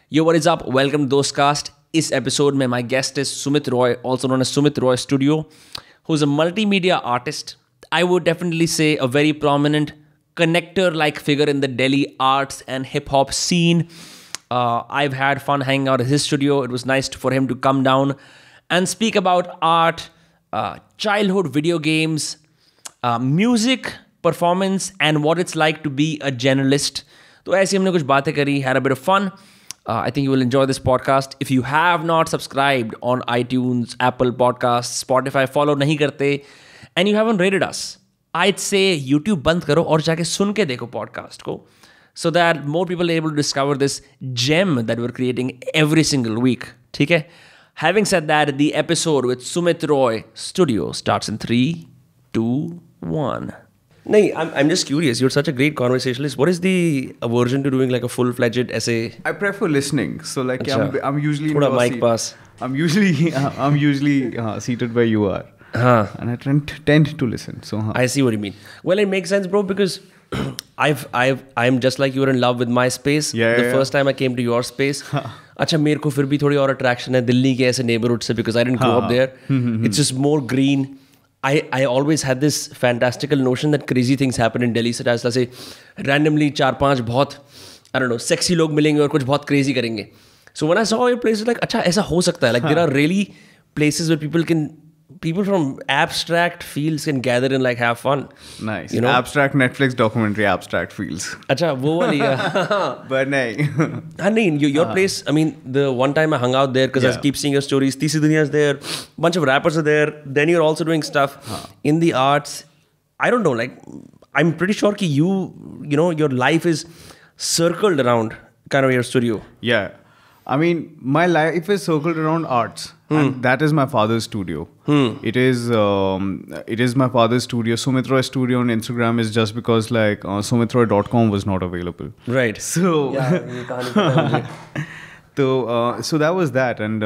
Yo, what is up? Welcome to Dostcast. इस episode में my guest is Sumit Roy, also known as Sumit Roy Studio, who's a multimedia artist. I would definitely say a very prominent connector-like figure in the Delhi arts and hip-hop scene. I've had fun hanging out at his studio. It was nice for him to come down and speak about art, childhood video games, music, performance, and what it's like to be a journalist. तो ऐसे हमने कुछ बातें करी, had a bit of fun. I think you will enjoy this podcast. If you have not subscribed on iTunes, Apple Podcasts, Spotify, follow नहीं करते, and you haven't rated us, I'd say YouTube बंद करो और जाके सुन के देखो podcast को, so that more people are able to discover this gem that we're creating every single week. ठीक है? Having said that, the episode with Sumit Roy Studio starts in 3, 2, 1. No, I'm just curious. You're such a great conversationalist. What is the aversion to doing like a full-fledged essay? I prefer listening. So like I'm usually in your mic seat. Pass. I'm usually seated where you are. And I tend to listen. So I see what you mean. Well, it makes sense, bro, because I'm just like you were in love with my space. The first time I came to your space. अच्छा मेरे को फिर भी थोड़ी और attraction है दिल्ली के ऐसे neighborhood से, because I didn't grow up there. It's just more green. I always had this fantastical notion that crazy things happen in Delhi, such as let's say randomly 4-5 बहुत I don't know sexy लोग मिलेंगे और कुछ बहुत crazy करेंगे. So when I saw your place, like अच्छा ऐसा हो सकता है. Like there are really places where people from abstract fields can gather and like have fun. Nice. You know? Abstract Netflix documentary, abstract fields. अच्छा वो वाली But नहीं. Your place, I mean, the one time I hung out there because I keep seeing your stories. Tisi Duniya is there, bunch of rappers are there. Then you're also doing stuff in the arts. I don't know, like I'm pretty sure that you know, your life is circled around kind of your studio. Yeah. I mean, my life is circled around arts. And that is my father's studio. It is my father's studio. Sumit Roy Studio on Instagram is just because like sumitroy.com was not available. Right. So so that was that, and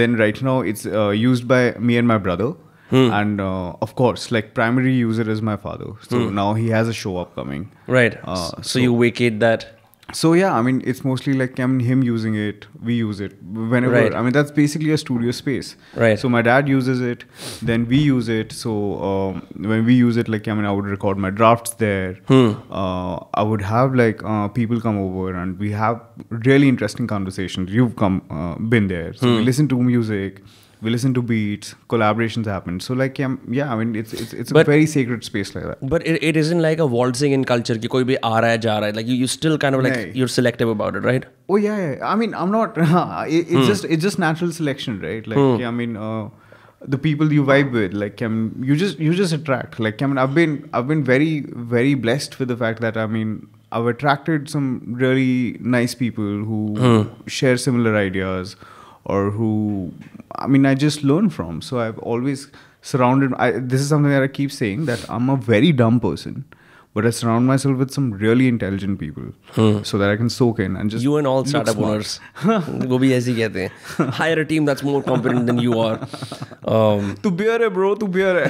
then right now it's used by me and my brother. And of course, like primary user is my father. So now he has a show upcoming. Right. So you vacate that. So yeah, I mean, it's mostly like him using it, we use it whenever. Right. I mean, that's basically a studio space. Right. So my dad uses it, then we use it. So when we use it, like I would record my drafts there. I would have like people come over and we have really interesting conversations. You've been there, so we listen to music. We listen to beats, collaborations happen. So like, I mean, it's a very sacred space like that. But it isn't like a waltzing in culture कि कोई भी आ रहा है जा रहा है. Like you still kind of like you're selective about it, right? Oh yeah. I mean, I'm not. It's just natural selection, right? Like I mean, the people you vibe with, like you just attract. Like I mean, I've been very very blessed with the fact that I mean I've attracted some really nice people who share similar ideas. Or who, I mean, I just learn from. So I've always surrounded, this is something that I keep saying, that I'm a very dumb person. But I surround myself with some really intelligent people so that I can soak in and just You and all startup owners. वो भी ऐसे ही कहते हैं. Hire a team that's more competent than you are. तू beer है bro, तू beer है.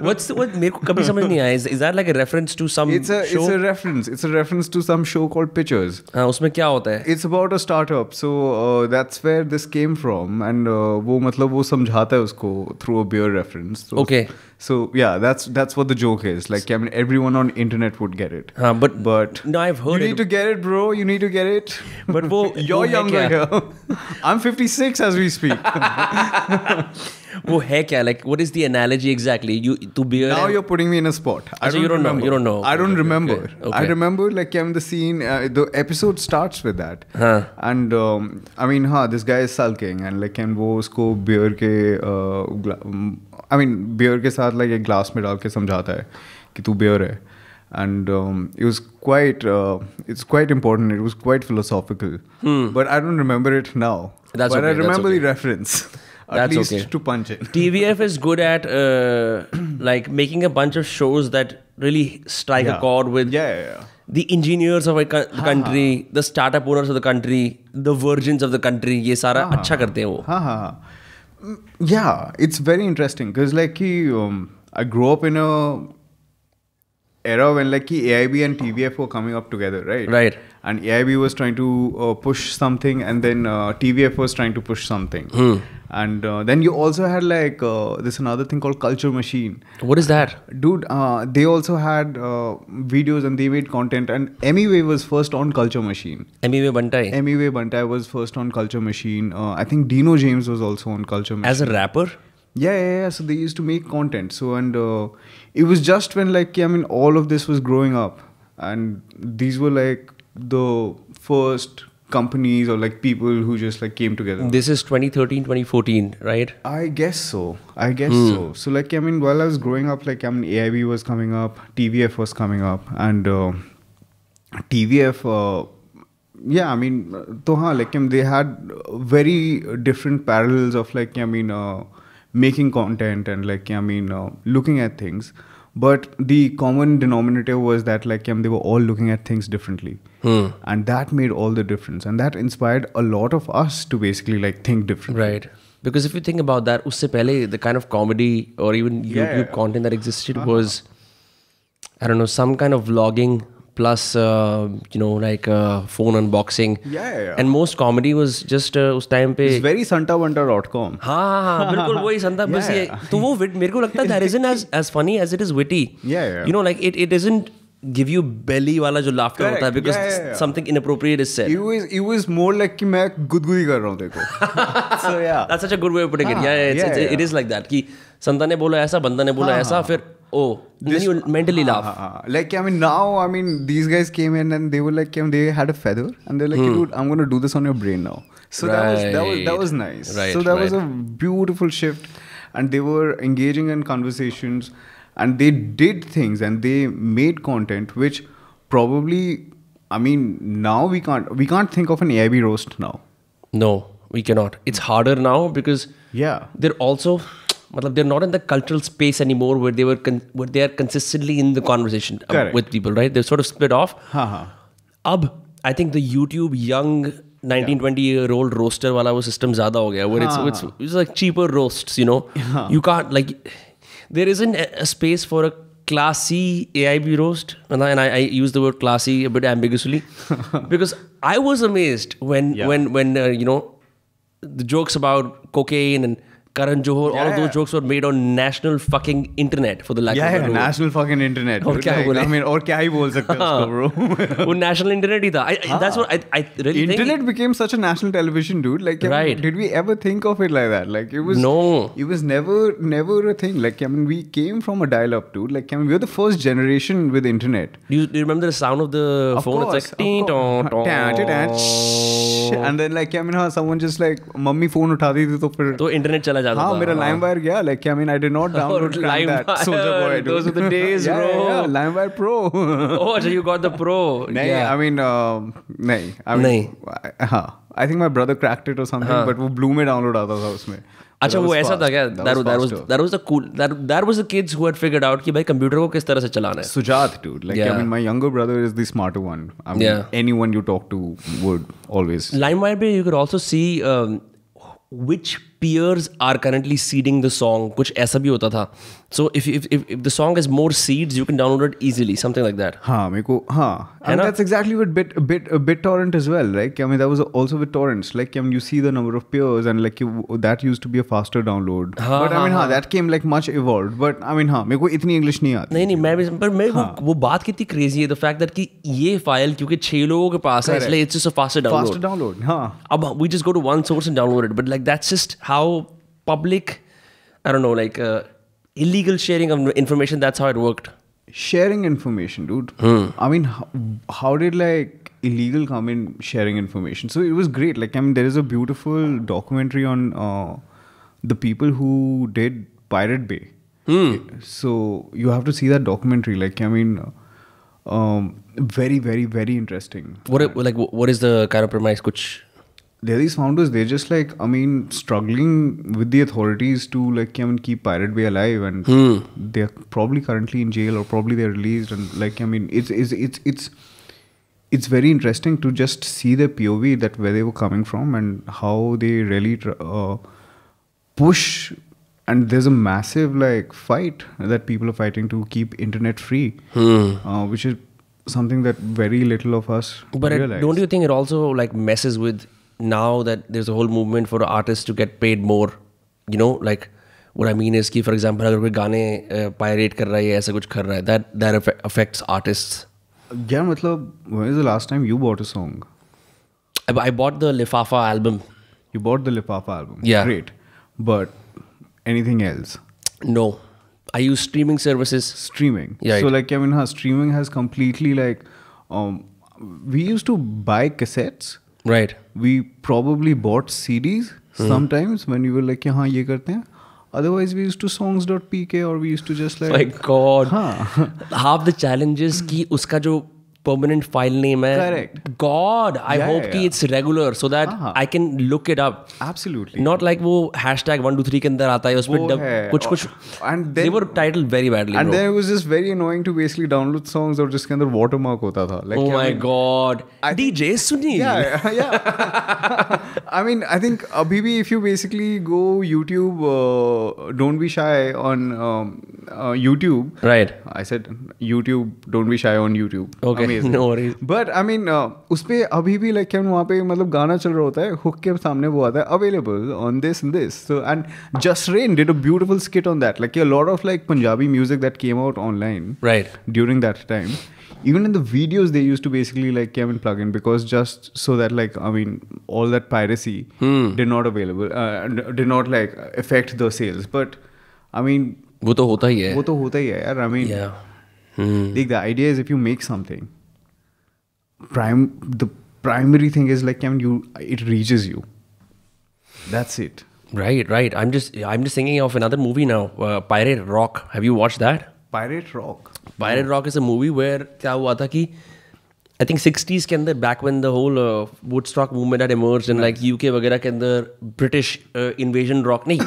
What मेरे को कभी समझ नहीं आया. Is that like a reference to some show? It's a reference to some show called Pictures. हाँ उसमें क्या होता है? It's about a startup. So that's where this came from. And वो मतलब वो समझाता है उसको through a beer reference. So, okay. So yeah, that's what the joke is. Like I mean, everyone on internet would get it. But no, I've heard you need to get it, bro. You need to get it. But वो you're younger here. I'm 56 as we speak. वो है क्या? Like what is the analogy exactly? You beer. Now you're putting me in a spot. You don't know. I don't remember. Okay. I remember like the scene. The episode starts with that. And I mean, this guy is sulking and like वो उसको beer के beer के साथ like एक glass में डाल के समझाता है कि तू beer है. And it was it's quite important. It was quite philosophical. But I don't remember it now. But I remember the reference. At least to punch it. TVF is good at like making a bunch of shows that really strike a chord with the engineers of a country, the startup owners of the country, the virgins of the country. ये सारा अच्छा करते हैं वो. Yeah, it's very interesting because like I grew up in a era when like AIB and TVF were coming up together, right? Right. and AIB was trying to push something, and then TVF was trying to push something. And then you also had like this another thing called Culture Machine. What is that? Dude, they also had videos and they made content, and Emiway was first on Culture Machine. Emiway Bantai was first on Culture Machine. I think Dino James was also on Culture Machine. As a rapper? Yeah. So they used to make content. So, and it was just when like, I mean, all of this was growing up, and these were like the first companies or like people who just like came together. This is 2013, 2014, right? I guess so. So like, I mean, while I was growing up, like, I mean, AIB was coming up, TVF was coming up, and TVF, yeah, I mean, like, I mean, they had very different parallels of like, I mean, making content and like, I mean, looking at things. But the common denominator was that like, they were all looking at things differently. And that made all the difference. And that inspired a lot of us to basically like think differently. Right. Because if you think about that, usse pehle, the kind of comedy or even YouTube content that existed was, I don't know, some kind of vlogging plus, like phone unboxing. Yeah. And most comedy was just us time pe... It's very santavanta.com. हाँ बिल्कुल वही संता बस ये तो वो मेरे को लगता है that isn't as funny as it is witty. Yeah. You know, like it doesn't give you belly वाला जो laughter होता है because something inappropriate is said. It was more like कि मैं गुदगुदी कर रहा हूँ देखो. So yeah. That's such a good way of putting it. Yeah. It is like that कि संता ने बोला ऐसा बंदा ने बोला ऐसा फिर then you mentally laugh. Like, I mean, now, I mean, these guys came in and they were like, they had a feather and they're like, dude, I'm going to do this on your brain now. So that was nice. Right, so that was a beautiful shift, and they were engaging in conversations, and they did things and they made content which probably, I mean, now we can't think of an AIB roast now. No, we cannot. It's harder now because they're also... they're not in the cultural space anymore where they are consistently in the conversation with people, right? They're sort of split off. I think the YouTube young 19-20-year-old roaster wala wo system zyada ho gaya, where it's like cheaper roasts, you know. You can't like, there isn't a space for a classy AIB roast, and I use the word classy a bit ambiguously because I was amazed when the jokes about cocaine and Karan Johar, all of those jokes were made on national fucking internet for the lack of a word. National fucking internet. और क्या बोले? I mean, और क्या ही बोल सकते हैं उसको, bro? वो national internet ही था. That's what I really think. Internet became such a national television, dude. Like, right. Did we ever think of it like that? Like, it was never a thing. Like, I mean, we came from a dial-up, dude. Like, I mean, we were the first generation with internet. Do you remember the sound of the phone? Course, it's like and then like, I mean, someone just like mummy phone उठाती थी तो फिर तो internet चला जाता था. हाँ, मेरा LimeWire गया. Like, I mean, I did not download that. Soldier Boy. Those were the days, bro. Yeah, LimeWire Pro. Oh, so you got the Pro. I mean, I think my brother cracked it or something, but वो Blue में download आता था उसमें. अच्छा वो ऐसा था क्या? That was the kids who had figured out कि भाई कंप्यूटर को किस तरह से चलाना है. Sujat, dude. Like, I mean, my younger brother is the smarter one. I mean, anyone you talk to would always. LimeWire पे you could also see which peers are currently seeding the song. कुछ ऐसा भी होता था. So if the song has more seeds, you can download it easily, something like that. And that's exactly with BitTorrent as well. Like, I mean, that was also with torrents. Like, I mean, you see the number of peers, and like that used to be a faster download. But I mean, that came like much evolved. But I mean, मेरे को इतनी English नहीं आती. नहीं मैं वो बात कितनी crazy है, the fact that कि ये file क्योंकि 6 लोगों के पास है, इसलिए it's just a faster download. अब we just go to one source and download it. But like that's just how public, I don't know, like illegal sharing of information, that's how it worked. Sharing information, dude. I mean, how did like illegal come in sharing information? So it was great. Like, I mean, there is a beautiful documentary on the people who did Pirate Bay. So you have to see that documentary. Like, I mean, very, very, very interesting. What is the kind of premise? Kuch they're these founders, they're just like, I mean, struggling with the authorities to like, I mean, keep Pirate Bay alive, and they're probably currently in jail or probably they're released, and like, I mean, it's very interesting to just see the POV that where they were coming from and how they really push, and there's a massive like fight that people are fighting to keep internet free, which is something that very little of us realize. Don't you think it also like messes with now that there's a whole movement for artists to get paid more? You know, like what I mean is कि for example अगर कोई गाने pirate कर रहा है या ऐसा कुछ कर रहा है, that affects artists. Yeah, मतलब when is the last time you bought a song? I bought the Lifafa album. You bought the Lifafa album. Yeah. Great. But anything else? No. I use streaming services. Streaming. Yeah. So like, I mean, streaming has completely like, we used to buy cassettes. Right. We probably bought CDs sometimes when we were like, हाँ ये करते हैं. Otherwise, we used to songs.pk or we used to just like. My God. हाँ. Half the challenges कि उसका जो permanent file name है. Correct. God, I hope कि it's regular so that I can look it up. Absolutely. Not like वो hashtag 123 के अंदर आता है उसमें कुछ and then, they were titled very badly. And bro. then it was just very annoying to basically download songs और जिसके अंदर watermark होता था. Like, oh my God. DJ Sunil. Yeah. I mean, I think abhi bhi if you basically go YouTube, don't be shy on YouTube. Right. I said YouTube, don't be shy on YouTube. Okay. Amazing. No worries. But I mean, उस पे अभी भी like वहाँ पे मतलब गाना चल रहा होता है, hook के सामने वो आता है available on this and this. So and Just Rain did a beautiful skit on that. Like a lot of like Punjabi music that came out online. Right. During that time. Even in the videos, they used to basically like plug in because just so that like I mean all that piracy did not available did not like affect the sales. But I mean वो तो होता ही है. वो तो होता ही है यार. I mean yeah. Like the idea is if you make something, the primary thing is like it reaches you. That's it. Right. I'm just thinking of another movie now. Pirate Rock. Have you watched that? Pirate Rock. Pirate Rock is a movie where क्या हुआ था कि I think 60s के अंदर back when the whole Woodstock movement had emerged and like UK वगैरह के अंदर British invasion rock नहीं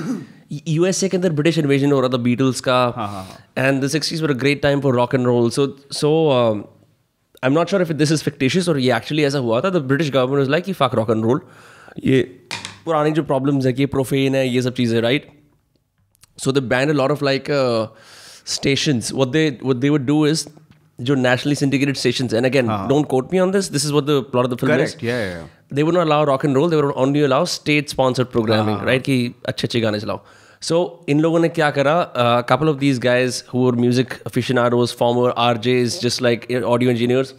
USA के अंदर British invasion हो रहा था Beatles का and the 60s were a great time for rock and roll. So I'm not sure if this is fictitious or ये actually ऐसा हुआ था. The British government was like कि fuck rock and roll. ये पुरानी जो problems है कि profane है ये सब चीज़ें right. So they banned a lot of like stations. What they would do is जो nationally syndicated stations, and again don't quote me on this, is what the plot of the film Correct. is. Yeah. They would not allow rock and roll, they would only allow state sponsored programming, right? कि अच्छे गाने चलाओ. So इन लोगों ने क्या करा, a couple of these guys who were music aficionados, former RJs, just like audio engineers,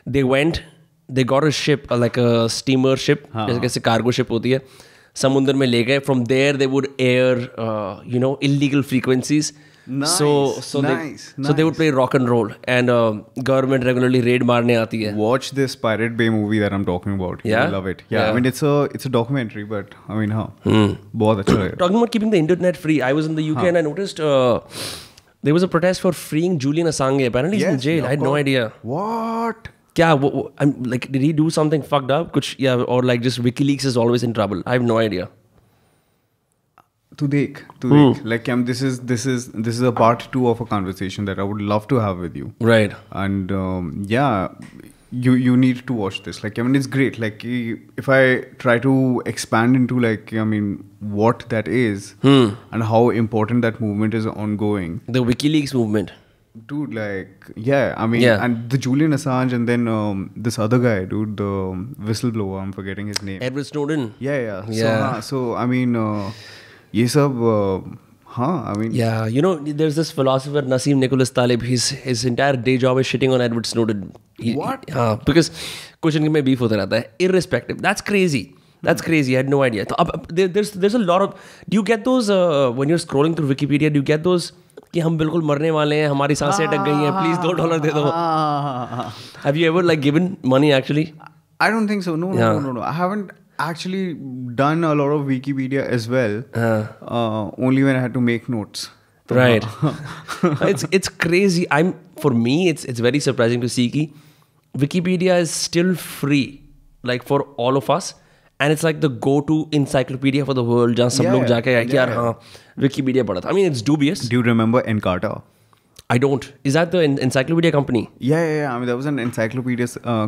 they got a ship, like a steamer ship, जैसे cargo ship होती है, समुद्र में ले गए. From there they would air illegal frequencies. Nice, So they would play rock and roll, and government regularly raid मारने आती है. Watch this Pirate Bay movie that I'm talking about. Yeah? You love it. Yeah. I mean it's a documentary, but I mean बहुत अच्छा है. Talking about keeping the internet free, I was in the UK and I noticed there was a protest for freeing Julian Assange. Apparently he's in jail. I had no idea. What? क्या I'm like, did he do something fucked up? कुछ or like just WikiLeaks is always in trouble. I have no idea. To देख like this is a part 2 of a conversation that I would love to have with you. Right. And you need to watch this. Like I mean it's great. Like if I try to expand into like I mean what that is and how important that movement is ongoing. The WikiLeaks movement. Dude, like I mean and the Julian Assange and then this other guy, dude, the whistleblower, I'm forgetting his name. Edward Snowden. Yeah. So I mean ये सब I mean there's this philosopher Nassim Nicholas Taleb. His entire day job is shitting on Edward Snowden. What? Because कुछ इनके में beef होता रहता है. Irrespective. That's crazy. I had no idea. तो अब there's a lot of, do you get those when you're scrolling through Wikipedia, do you get those कि हम बिल्कुल मरने वाले हैं, हमारी सांसें अटक गई हैं, please $2 दे दो. Have you ever like given money actually? I don't think so. No. I haven't actually done a lot of Wikipedia as well. Only when I had to make notes. Right. It's crazy. For me it's very surprising to see कि Wikipedia is still free, like for all of us, and it's like the go-to encyclopedia for the world. जहाँ सब लोग जाके यार हाँ Wikipedia पढ़ा था. I mean it's dubious. Do you remember Encarta? I don't. Is that the encyclopedia company? Yeah. I mean, there was an encyclopedia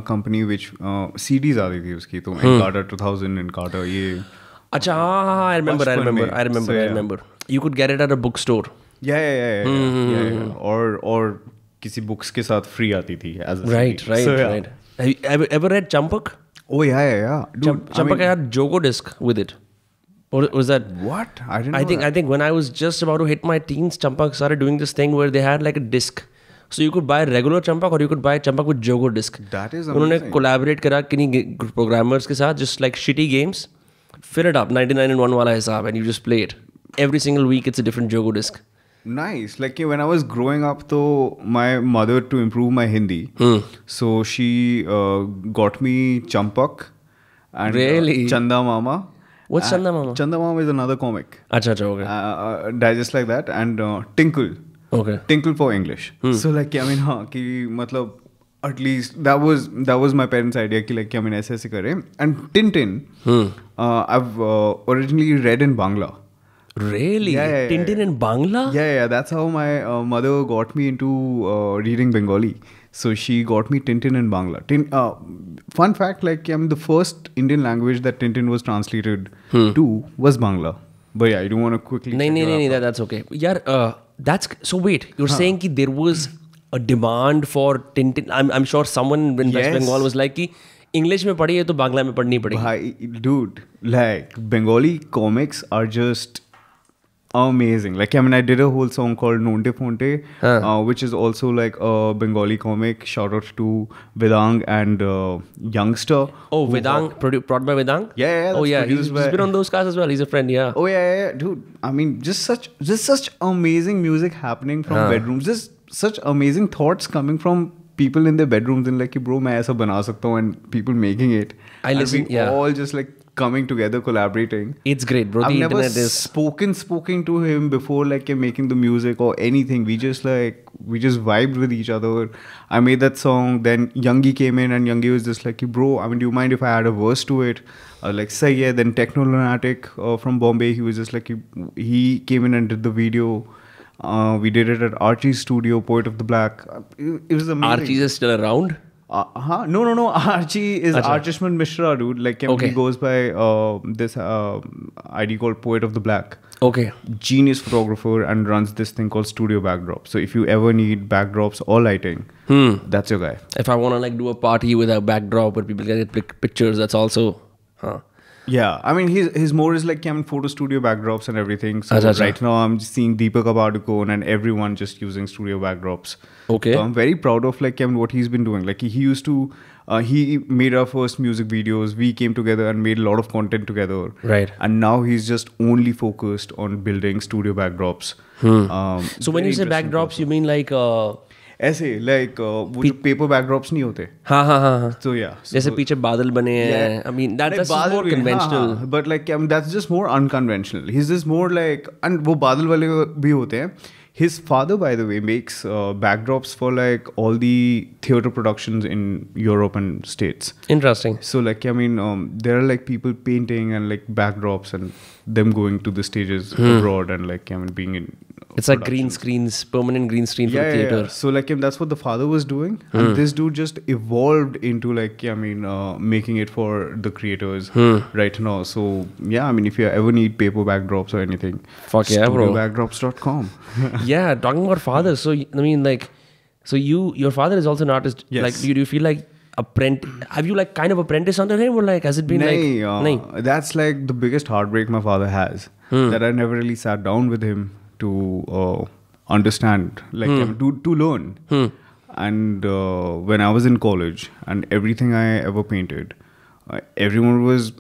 company which CDs आती थी उसकी, तो Encarta 2000, Encarta ये. अच्छा हाँ, I remember. You could get it at a bookstore. Yeah. Or किसी books के साथ free आती थी as a Right, CD. right, So, yeah. right. Have you ever read Champak? Oh yeah. Dude, Champak had Jogo disc with it. Or was that? What? I didn't know I think when I was just about to hit my teens, Champak started doing this thing where they had like a disc. So you could buy regular Champak or you could buy Champak with Jogo disc. That is उन्होंने amazing. collaborate करा किन्हीं programmers के साथ, just like shitty games, fill it up 99 and 1 वाला हिसाब, and you just play it. Every single week it's a different Jogo disc. Nice. Like when I was growing up, though, my mother, to improve my Hindi, so she got me Champak and Really? Chanda Mama. What's Chanda Mama? Chanda Mama is another comic. अच्छा okay. Digest like that and Tinkle. Okay. Tinkle for English. So like I mean हाँ कि मतलब at least that was my parents' idea कि like I mean ऐसे ऐसे करें. And Tintin I've originally read in Bangla. Really? Yeah. Tintin in Bangla? Yeah. That's how my mother got me into reading Bengali. So she got me Tintin in Bangla. Fun fact, like the first Indian language that Tintin was translated to was Bangla. But yeah, I don't want to quickly. नहीं, that's okay. यार, that's so. Wait, you're saying कि there was a demand for Tintin? I'm sure someone in West Bengal was like कि English में पढ़ी है तो बांग्ला में पढ़नी पड़ेगी. Bhai, dude, like Bengali comics are just amazing. Like I mean, I did a whole song called Nonte Fonte, which is also like a Bengali comic. Shout out to Vedang and Youngster. Oh, Vedang, brought by Vedang? Yeah. Oh yeah, he's been on those casts as well. He's a friend, yeah. Oh yeah, dude. I mean, just such amazing music happening from bedrooms. Just such amazing thoughts coming from people in their bedrooms and like, bro, मैं ऐसा बना सकता हूँ, and people making it. I listen, and we all just like coming together, collaborating. It's great, bro. I've The never internet is spoken to him before, like making the music or anything. We just vibed with each other. I made that song. Then Youngie came in, and Youngie was just like, bro, I mean, do you mind if I add a verse to it? Like, say yeah. Then Techno Lunatic from Bombay, he was just like, he came in and did the video. We did it at Archie's studio, Poet of the Black. It was amazing. Archie's is still around? No. Archie is Archishman Mishra, dude. Like he goes by this ID called Poet of the Black. Okay. Genius photographer and runs this thing called Studio Backdrop. So if you ever need backdrops or lighting, that's your guy. If I want to like do a party with a backdrop where people can get pictures, that's also. Yeah, I mean his more is like photo studio backdrops and everything. So right now I'm just seeing Deepak Abadukone and everyone just using studio backdrops. Okay. So I'm very proud of like what he's been doing. Like he used to he made our first music videos. We came together and made a lot of content together. Right. And now he's just only focused on building studio backdrops. So when you say backdrops, you mean like ऐसे like वो जो paper backdrops नहीं होते. हाँ. So yeah. जैसे पीछे बादल बने हैं. I mean that's just more conventional. But like that's just more unconventional. He's just more like, and वो बादल वाले भी होते हैं. His father, by the way, makes backdrops for like all the theater productions in Europe and States. Interesting. So like I mean, there are like people painting and like backdrops and them going to the stages abroad and like I mean being in. It's like green screens, permanent green screen for the theater. Yeah. So like that's what the father was doing, and this dude just evolved into like I mean making it for the creators right now. So yeah, I mean if you ever need paper backdrops or anything, fuck yeah, bro. Studiobackdrops.com. Yeah, talking about fathers. So I mean like, so your father is also an artist. Yes. Like do you feel like have you like kind of apprentice under him, or like has it been like that's like the biggest heartbreak my father has, that I never really sat down with him to understand, like to learn. And when I was in college and everything I ever painted, everyone was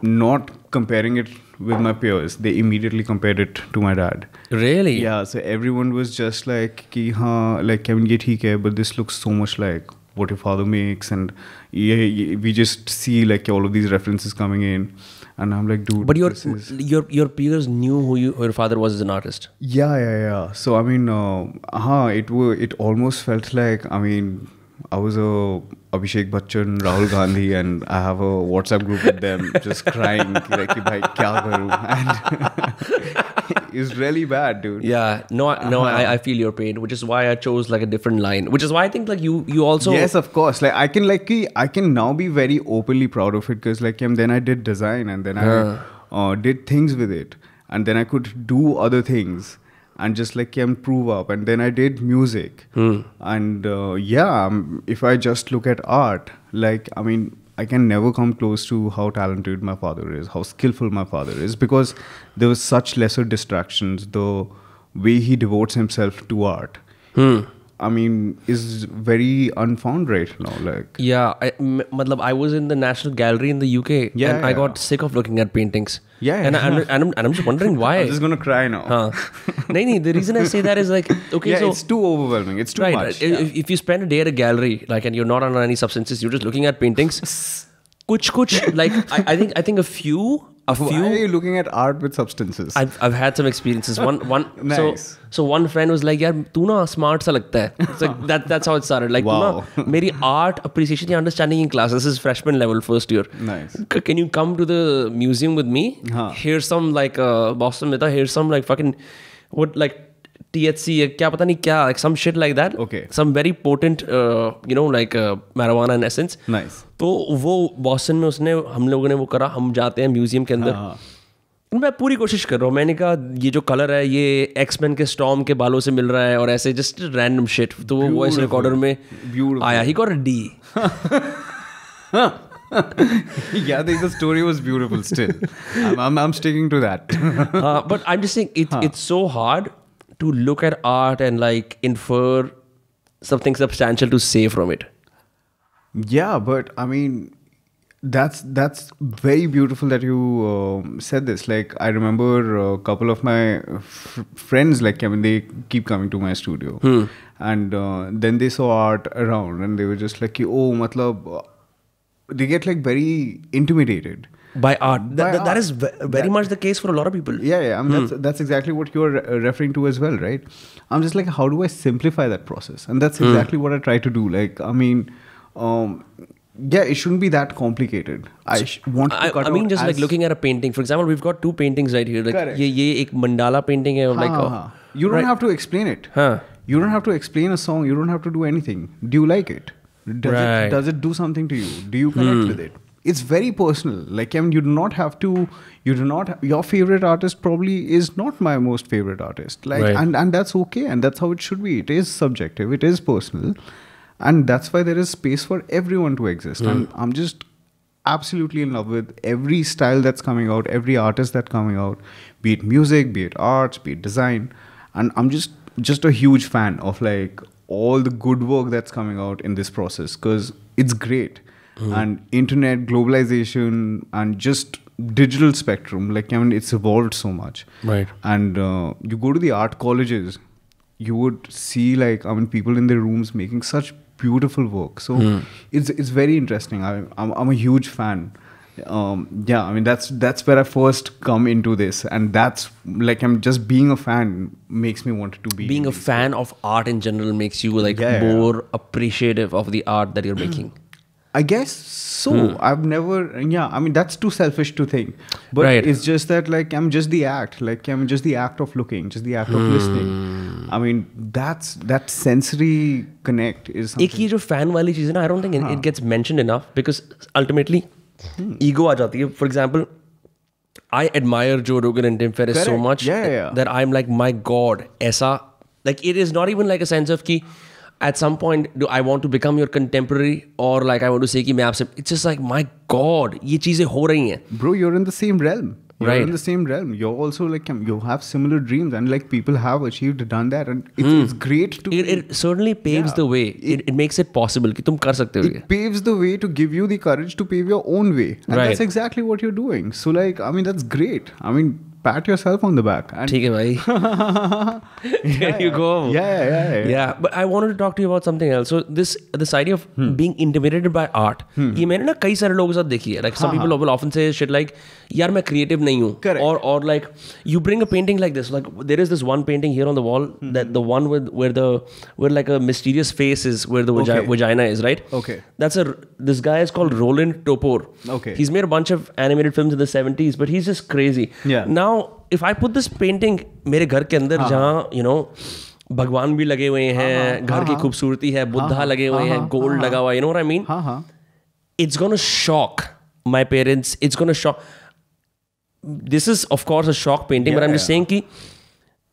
not comparing it with my peers. They immediately compared it to my dad. Really? Yeah, so everyone was just like ki like I mean ye theek hai, but this looks so much like what your father makes, and we just see like all of these references coming in. And I'm like, dude. But your peers knew who your father was as an artist. Yeah. So I mean, it almost felt like, I mean, I was a Abhishek Bachchan, Rahul Gandhi, and I have a WhatsApp group with them, just crying like, "Bhai, kya karu?" And it's really bad, dude. Yeah, no, I feel your pain, which is why I chose like a different line. Which is why I think like you also. Yes, of course. Like I can now be very openly proud of it, because like then I did design, and then I did things with it, and then I could do other things. and just like prove up. And then I did music. And if I just look at art, like, I mean, I can never come close to how talented my father is, how skillful my father is, because there was such lesser distractions. The way he devotes himself to art, I mean, is very unfound right now. Like, yeah, I was in the National Gallery in the UK, and I got sick of looking at paintings. And I'm just wondering why. I'm just gonna cry now. No, the reason I say that is like, okay, so it's too overwhelming. It's too much. If you spend a day at a gallery, like, and you're not on any substances, you're just looking at paintings. Kuch, like, I think a few. Why are you looking at art with substances? I've had some experiences. One Nice. So one friend was like, "Yaar, tu na smart sa lagta hai." It's like that's how it started. Like, wow. Meri art appreciation and understanding in class. This is freshman level, first year. Nice. Can you come to the museum with me? Here's some like Boston Meta. Here's some like fucking what like THC, kya pata nahi kya, like some shit like that. Okay. Some very potent, like marijuana in essence. Nice. तो वो Boston में उसने हम लोगों ने वो करा. हम जाते हैं म्यूजियम के अंदर. मैं पूरी कोशिश कर रहा हूँ. मैंने कहा ये जो कलर है ये एक्समैन के स्टॉर्म के बालों से मिल रहा है और ऐसे जस्ट रैंडम शिट. तो वो वॉइस रिकॉर्डर में आया. He got a D. Yeah, I think the story was beautiful still. I'm sticking to that. But I'm just saying it's so hard to look at art and like infer something substantial to say from it. Yeah, but I mean, that's very beautiful that you said this. Like, I remember a couple of my friends, like, I mean, they keep coming to my studio, and then they saw art around, and they were just like, "Oh, matlab," they get like very intimidated by art. That is very much the case for a lot of people. Yeah. I mean, that's exactly what you're referring to as well, right? I'm just like, how do I simplify that process? And that's exactly what I try to do. Like, I mean, it shouldn't be that complicated. Want to cut I mean, out just like looking at a painting. For example, we've got two paintings right here. Like, ये एक mandala painting है. Like, you don't have to explain it. You don't have to explain a song. You don't have to do anything. Do you like it? Does it do something to you? Do you connect with it? It's very personal. Like, I mean, you do not have to. Your favorite artist probably is not my most favorite artist. Like, and that's okay. And that's how it should be. It is subjective. It is personal. And that's why there is space for everyone to exist. And I'm just absolutely in love with every style that's coming out, every artist that's coming out, be it music, be it arts, be it design. And I'm just a huge fan of like all the good work that's coming out in this process, because it's great. And internet, globalization, and just digital spectrum, like, I mean, it's evolved so much. Right. And you go to the art colleges, you would see, like, I mean, people in their rooms making such beautiful work. So it's very interesting. I'm a huge fan. I mean, that's where I first come into this, and that's like, I'm just being a fan makes me want to be. Being a fan of art in general makes you like more appreciative of the art that you're making. I guess so. I've never, I mean, that's too selfish to think. But it's just that, like, I'm just the act. Like, I'm just the act of looking, just the act of listening. I mean, that sensory connect is something. एक ये जो fan वाली चीज़ है ना, I don't think it gets mentioned enough, because ultimately ego आ जाती है. For example, I admire Joe Rogan and Tim Ferriss so much that I'm like, my God, ऐसा, like, it is not even like a sense of कि at some point, do I want to become your contemporary, or like I want to say कि मैं आपसे, it's just like, my God, ये चीजें हो रही हैं. Bro, you're in the same realm. You're in the same realm. You're also like, you have similar dreams, and like people have achieved, done that, and it's great to. It certainly paves the way. It makes it possible कि तुम कर सकते हो. It paves the way to give you the courage to pave your own way, and that's exactly what you're doing. So like, I mean, that's great. I mean, pat yourself on the back. ठीक है भाई. There you go. Yeah. But I wanted to talk to you about something else. So this idea of being intimidated by art, ये मैंने ना कई सारे लोगों के साथ देखी है. Like, some people will often say shit like, यार मैं creative नहीं हूँ. Or like, you bring a painting like this. Like, there is this one painting here on the wall, that the one where like a mysterious face is, where the vagina is, right? Okay. This guy is called Roland Topor. Okay. He's made a bunch of animated films in the 70s, but he's just crazy. Yeah. Now, if I put this painting मेरे घर के अंदर, जहाँ भगवान भी लगे हुए हैं, घर की खूबसूरती है, बुद्धा लगे हुए हैं, गोल्ड लगा हुआ है, you know what I mean? It's gonna shock my parents. It's gonna shock. This is of course a shock painting, but I'm just saying कि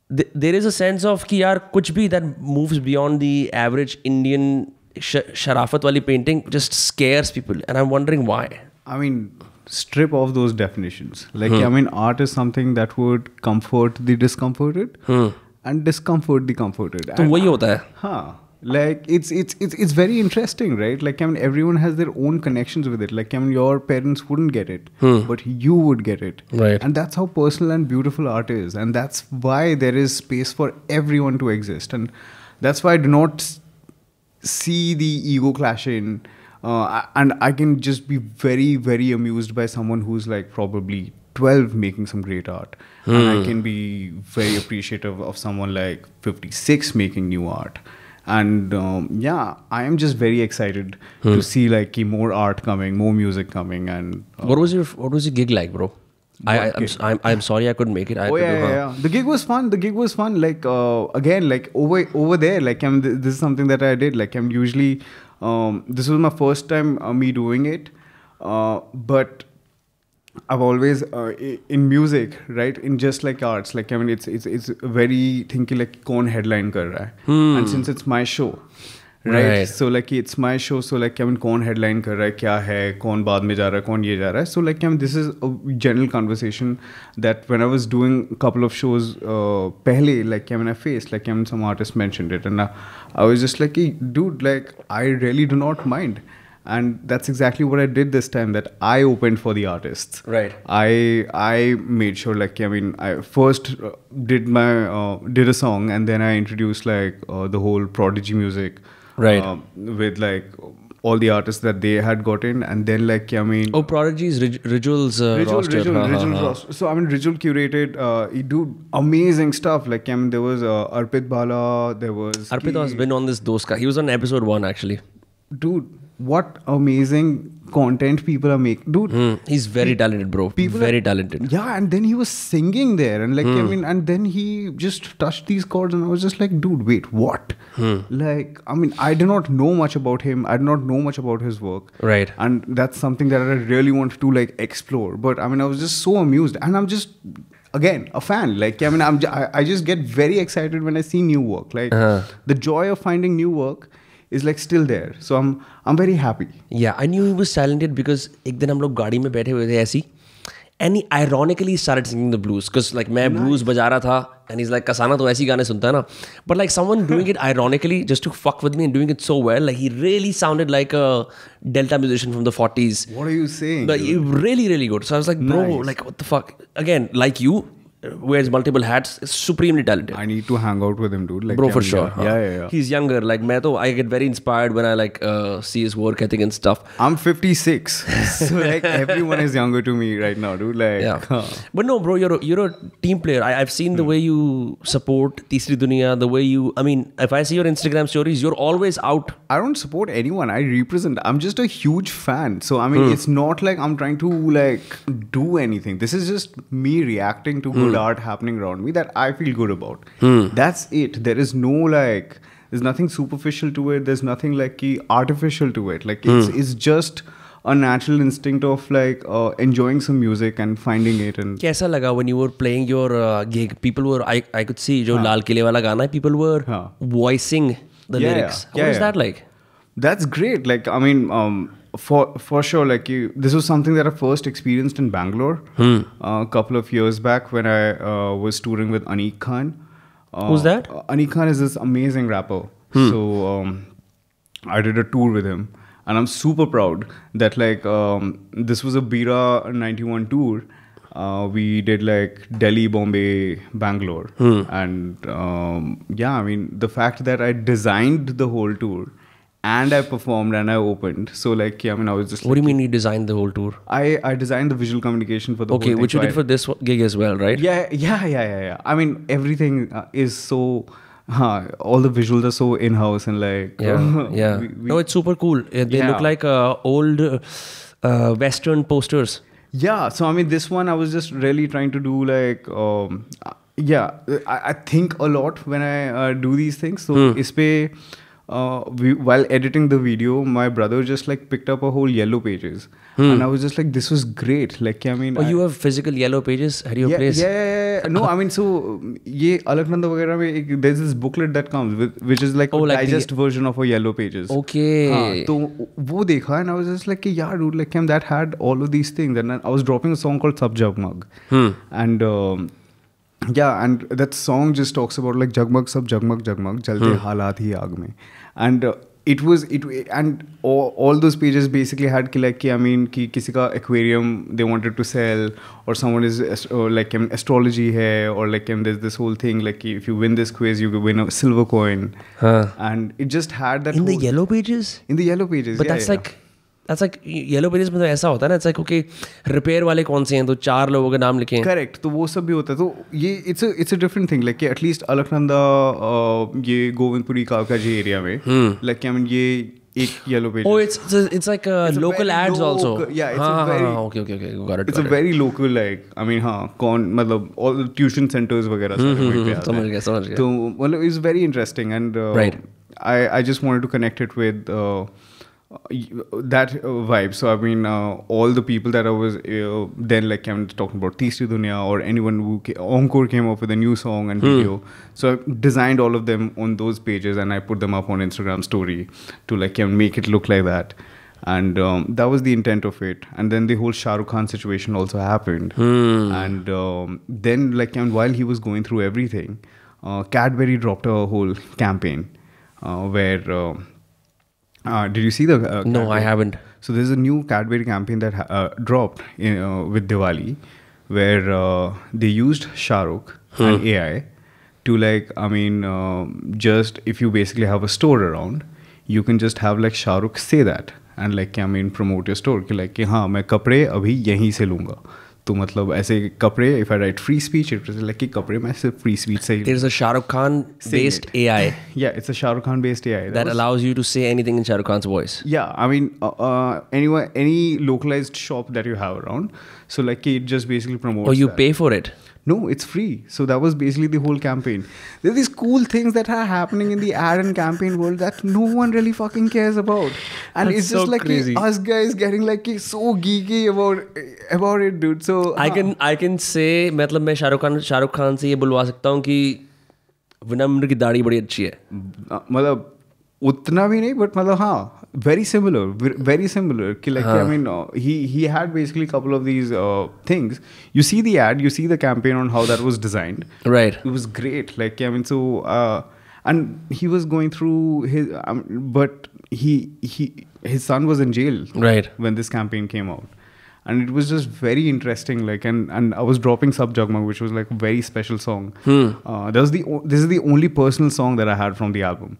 there is a sense of कि यार कुछ भी that moves beyond the average Indian sharafat wali painting just scares people, and I'm wondering why. I mean, strip off those definitions. Like, I mean, art is something that would comfort the discomforted and discomfort the comforted. तो वही होता है. Huh. Like, it's very interesting, right? Like, I mean, everyone has their own connections with it. Like, I mean, your parents wouldn't get it, but you would get it. Right. And that's how personal and beautiful art is. And that's why there is space for everyone to exist. And that's why I do not see the ego clash in. And I can just be very, very amused by someone who's like probably 12 making some great art. And I can be very appreciative of someone like 56 making new art. And yeah, I am just very excited to see like more art coming, more music coming. And what was your gig like, bro? I'm sorry I couldn't make it. Yeah. The gig was fun. Like again, like over there, like this is something that I did. Like I'm usually this was my first time me doing it, but I've always in music, right? In just like arts, like I mean, it's very thinking like कौन headline कर रहा है, and since it's my show, right? So like it's my show, so like I mean, कौन headline कर रहा है, क्या है, कौन बाद में जा रहा है, कौन ये जा रहा है. So like I mean, this is a general conversation that when I was doing a couple of shows, पहले like I mean, I faced like I mean, some artist mentioned it, and I was just like, hey, dude, like I really do not mind. And that's exactly what I did this time, that I opened for the artists. Right. I made sure, like, I mean, I first did a song, and then I introduced, like, the whole Prodigy music. Right. With, like, all the artists that they had gotten. And then, like, I mean... Oh, Prodigy's Rijul's roster. Rijul's roster. So, I mean, Rijul curated, he do amazing stuff. Like, I mean, there was Arpit Bala, there was... Arpit has been on this Dostcast. He was on episode 1, actually. Dude, what amazing content people are making. Dude, he's very talented, bro. Very talented. Yeah, and then he was singing there, and like I mean, and then he just touched these chords, and I was just like, dude, wait, what? Like, I mean, I do not know much about him. I do not know much about his work. Right. And that's something that I really want to like explore. But I mean, I was just so amused, and I'm just again a fan. Like, I mean, I just get very excited when I see new work. Like the joy of finding new work is like still there. So I'm very happy. Yeah, I knew he was talented because एक दिन हम लोग गाड़ी में बैठे हुए थे ऐसी, and he ironically started singing the blues because like मैं blues बजा रहा था, and he's like Kasana तो ऐसी गाने सुनता है ना, but like someone doing it ironically just to fuck with me and doing it so well, like he really sounded like a Delta musician from the 40s. What are you saying? Like really good. So I was like, bro, like what the fuck? Again, like you, wears multiple hats, is supremely talented. I need to hang out with him, dude. Like, bro, for sure. Yeah. He's younger. Like, I get very inspired when I like see his work ethic and stuff. I'm 56, so like everyone is younger to me right now, dude. Like, yeah. But no, bro, you're a team player. I've seen the way you support Teesri Duniya, the way you. I mean, if I see your Instagram stories, you're always out. I don't support anyone. I represent. I'm just a huge fan. So I mean, it's not like I'm trying to like do anything. This is just me reacting to good art happening around me that I feel good about. That's it. There is no like, there's nothing superficial to it. There's nothing like artificial to it. Like it's just a natural instinct of like enjoying some music and finding it. And कैसा लगा when you were playing your gig? People were, I could see जो लाल किले वाला गाना है, people were voicing the lyrics. What was that like? That's great. Like, I mean, for sure, like this was something that I first experienced in Bangalore a couple of years back when I was touring with Anik Khan. Who's that? Anik Khan is this amazing rapper. So I did a tour with him, and I'm super proud that like this was a Bira 91 tour. We did like Delhi, Bombay, Bangalore, and yeah, I mean the fact that I designed the whole tour. And I performed and I opened. So like, yeah, I mean, I was just What do you mean you designed the whole tour? I designed the visual communication for the whole thing. Okay, which you did for this gig as well, right? Yeah. I mean, everything is so... all the visuals are so in-house and like... Yeah. No, it's super cool. They look like old Western posters. Yeah, so I mean, this one I was just really trying to do like... I think a lot when I do these things. So, ispe... while editing the video, my brother just like picked up a whole Yellow Pages, and I was just like, this was great. Like, I mean, you have physical Yellow Pages at your place? Yeah. No, I mean, so ये Alaknanda वगैरह में there's this booklet that comes with, which is like a digest version of a Yellow Pages. Okay. तो वो देखा, and I was just like, yeah, dude, like that had all of these things, and I was dropping a song called Sab Jagmag, and yeah, and that song just talks about like jagmag sab jagmag jagmag jalte halat hi aag mein, and and all those pages basically had ki, like, I mean, ki kisi ka aquarium they wanted to sell, or someone is like astrology hai, or like there's this whole thing like if you win this quiz you could win a silver coin, and it just had that in the Yellow Pages. In the Yellow Pages, but that's like Yellow Pages में तो ऐसा होता है ना, it's like okay, repair वाले कौन से हैं, तो 4 लोगों के नाम लिखे हैं. करेक्ट, तो वो सब भी होता है. तो ये it's a different thing, like at least Alaknanda ये गोविंदपुरी काकाजी एरिया में, like I mean ये एक Yellow Pages. Oh, it's like local ads also. Yeah, it's a very okay, got it. It's a very local, like I mean, कौन मतलब all the tuition centers वगैरह समझ गया. तो मतलब it's very interesting, and right. I just wanted to connect it with that vibe. So I mean, all the people that I was then like I'm talking about Teesri Dunya, or anyone who Encore came up with a new song and video. So I designed all of them on those pages, and I put them up on Instagram story to like make it look like that. And that was the intent of it. And then the whole Shah Rukh Khan situation also happened. And then like while he was going through everything, Cadbury dropped a whole campaign where did you see the no, Cadbury? I haven't. So there's a new Cadbury campaign that dropped with Diwali, where they used Shah Rukh and AI to like, I mean, just if you basically have a store around, you can just have like Shah Rukh say that and like, I mean, promote your store कि like कि हाँ मैं कपड़े अभी यहीं से लूँगा. तो मतलब ऐसे कपड़े, if I write free speech, it was like कि कपड़े मैं सिर्फ free speech से ही. There's a Shah Rukh Khan based AI. Yeah, it's a Shah Rukh Khan based AI that allows you to say anything in Shah Rukh Khan's voice. Yeah, I mean, any localized shop that you have around, so like it just basically promotes. Or you that. pay for it. No, it's free. So that was basically the whole campaign. There are these cool things that are happening in the ad and campaign world that no one really fucking cares about. And That's it's just so like crazy. Us guys getting like so geeky about it, dude. So I can say, मतलब मैं शाहरुख खान से ये बुलवा सकता हूँ कि विनम्र की दाढ़ी बड़ी अच्छी है. मतलब उतना भी नहीं, but मतलब हाँ, very similar कि like I mean he had basically a couple of these things. You see the ad, you see the campaign on how that was designed. Right. It was great. Like I mean, so and he was going through his but his son was in jail right when this campaign came out. And it was just very interesting, like, and I was dropping Sab Jagmag, which was like a very special song. This is the only personal song that I had from the album.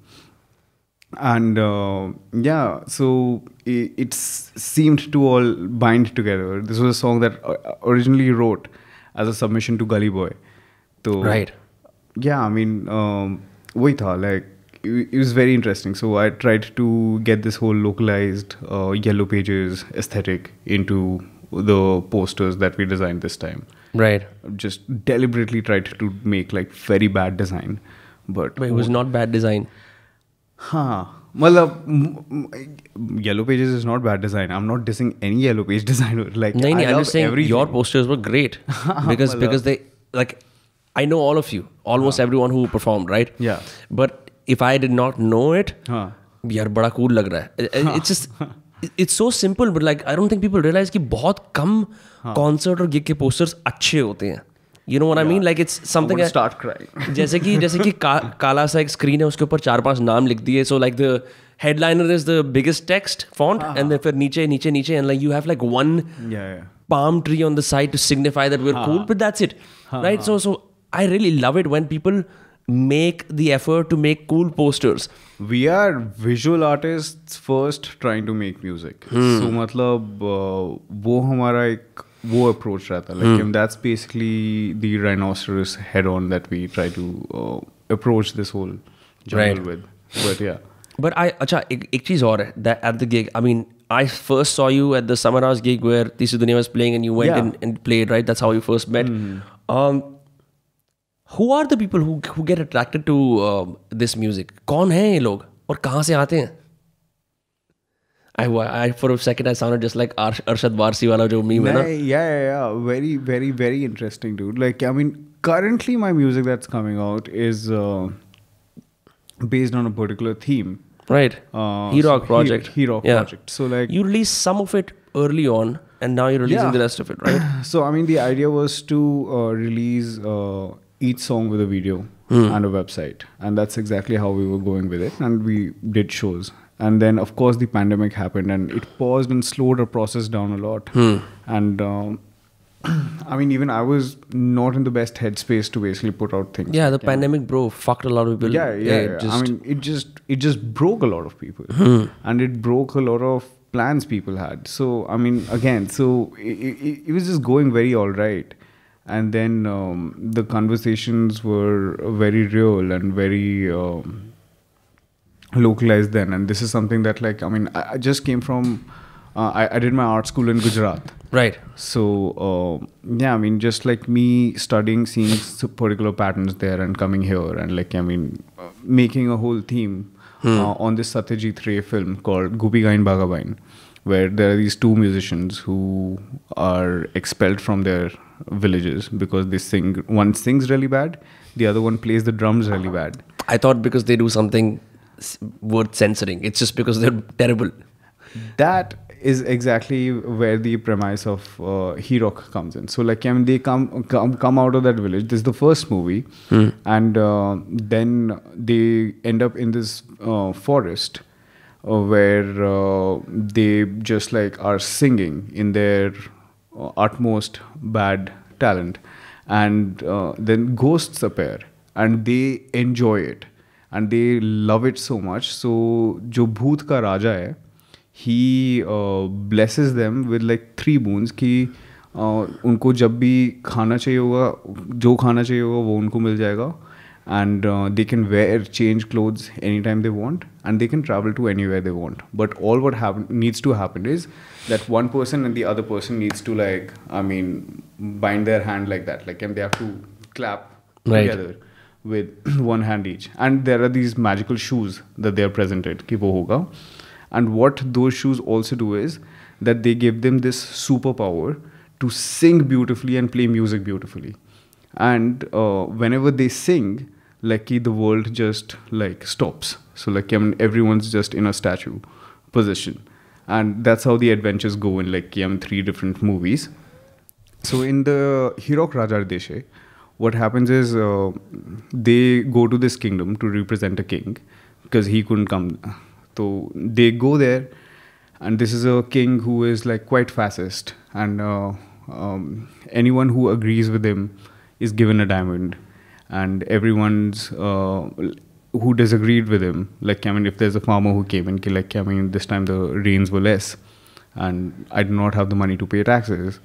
And yeah, so it seemed to all bind together. This was a song that originally wrote as a submission to Gully Boy. So, right. Yeah, I mean, वही था, like, it was very interesting. So I tried to get this whole localized Yellow Pages aesthetic into the posters that we designed this time. Right. Just deliberately tried to make like very bad design, but it was not bad design. मतलब Yellow Pages is not bad design. I'm not dissing any Yellow Page designer. Like, I'm just saying everything. Your posters were great because they, like, I know all of you, almost everyone who performed, right? Yeah. But if I did not know it, यार बड़ा cool लग रहा है. It's just, it's so simple, but like I don't think people realize कि बहुत कम concert और gig के posters अच्छे होते हैं. You know what I mean? Like it's something. I'm gonna start crying. जैसे कि काला सा एक screen है, उसके ऊपर 4-5 नाम लिख दिए. So like the headliner is the biggest text font, and then फिर नीचे, and like you have like one palm tree on the side to signify that we're cool, but that's it, right? So I really love it when people make the effort to make cool posters. We are visual artists first trying to make music. So मतलब वो हमारा एक वो approach रहता है. Like that's basically the rhinoceros head on that we try to approach this whole jungle with. But yeah. But अच्छा एक चीज़ और है that at the gig. I mean, I first saw you at the Summer House gig where Teesri Dunya was playing and you went and played, right? That's how you first met. Who are the people who get attracted to this music? कौन हैं ये लोग? और कहाँ से आते हैं? I for a second I sounded just like Arshad Warsi वाला जो meme है ना? Yeah. Very, very, very interesting, dude. Like, I mean, currently my music that's coming out is based on a particular theme. Right. Herock Project. Herock Project. So, like, you released some of it early on, and now you're releasing the rest of it, right? So, I mean, the idea was to release each song with a video and a website, and that's exactly how we were going with it. And we did shows. And then, of course, the pandemic happened and it paused and slowed the process down a lot. And I mean, even I was not in the best headspace to basically put out things. Yeah, the pandemic, bro, fucked a lot of people. Yeah. I mean, it just broke a lot of people. And it broke a lot of plans people had. So, I mean, again, so it was just going very all right. And then the conversations were very real and very... localized then, and this is something that, like, I mean, I just came from I did my art school in Gujarat, right? So yeah, I mean, just like me studying, seeing particular patterns there and coming here and, like, I mean, making a whole theme on this Satyajit Ray film called Gupi Gain Bagabain, where there are these two musicians who are expelled from their villages because they sing, one sings really bad, the other one plays the drums really bad. I thought because they do something worth censoring. It's just because they're terrible. That is exactly where the premise of Herock comes in. So, like, I mean, they come out of that village. This is the first movie, and then they end up in this forest where they just, like, are singing in their utmost bad talent, and then ghosts appear and they enjoy it. And they love it so much. So, जो भूत का राजा है, he blesses them with, like, 3 boons कि उनको जब भी खाना चाहिए होगा, जो खाना चाहिए होगा वो उनको मिल जाएगा, and they can change clothes anytime they want, and they can travel to anywhere they want. But all what needs to happen is that one person and the other person needs to, like, I mean, bind their hand like that, like, and they have to clap together with one hand each, and there are these magical shoes that they are presented ki wo hoga. And what those shoes also do is that they give them this superpower to sing beautifully and play music beautifully. And whenever they sing, like, the world just, like, stops. So, like, I mean, everyone's just in a statue position, and that's how the adventures go in, like, 3 different movies. So in the Herock Rajar Deshe, what happens is they go to this kingdom to represent a king because he couldn't come. So they go there, and this is a king who is, like, quite fascist, and anyone who agrees with him is given a diamond, and everyone's who disagreed with him, like, I mean, if there's a farmer who came in, like, I mean, this time the rains were less and I do not have the money to pay taxes,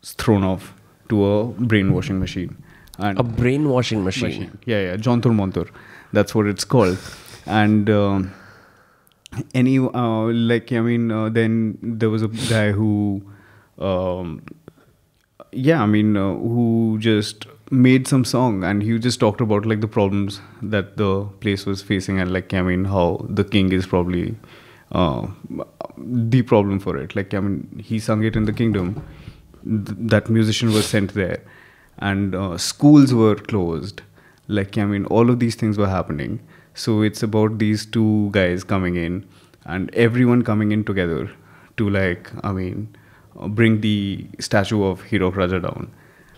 it's thrown off to a brainwashing machine. And a brainwashing machine. Yeah, Jontur Montur, that's what it's called. And like, I mean, then there was a guy who who just made some song, and he just talked about, like, the problems that the place was facing, and, like, I mean, how the king is probably the problem for it. Like, I mean, he sung it in the kingdom. That musician was sent there, and schools were closed. Like, I mean, all of these things were happening. So it's about these 2 guys coming in, and everyone coming in together to, like, I mean, bring the statue of Herock Raja down.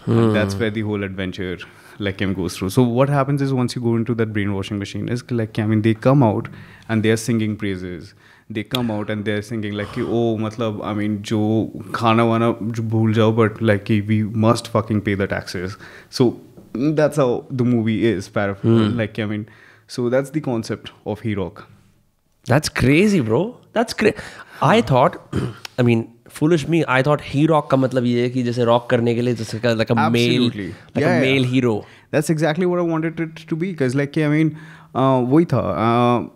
And that's where the whole adventure, like, goes through. So what happens is, once you go into that brainwashing machine, is, like, I mean, they come out and they are singing praises. They come out and they're singing, like, oh, matlab, I mean, jo khana wana bhul jao, but, like, we must fucking pay the taxes. So that's how the movie is. Like, I mean, so that's the concept of Herock. That's crazy, bro. That's crazy. I thought, I mean, foolish me, I thought Herock का मतलब ये है कि जैसे rock करने के लिए जैसे like a male, like a male hero. That's exactly what I wanted it to be, because, like, I mean, वही था.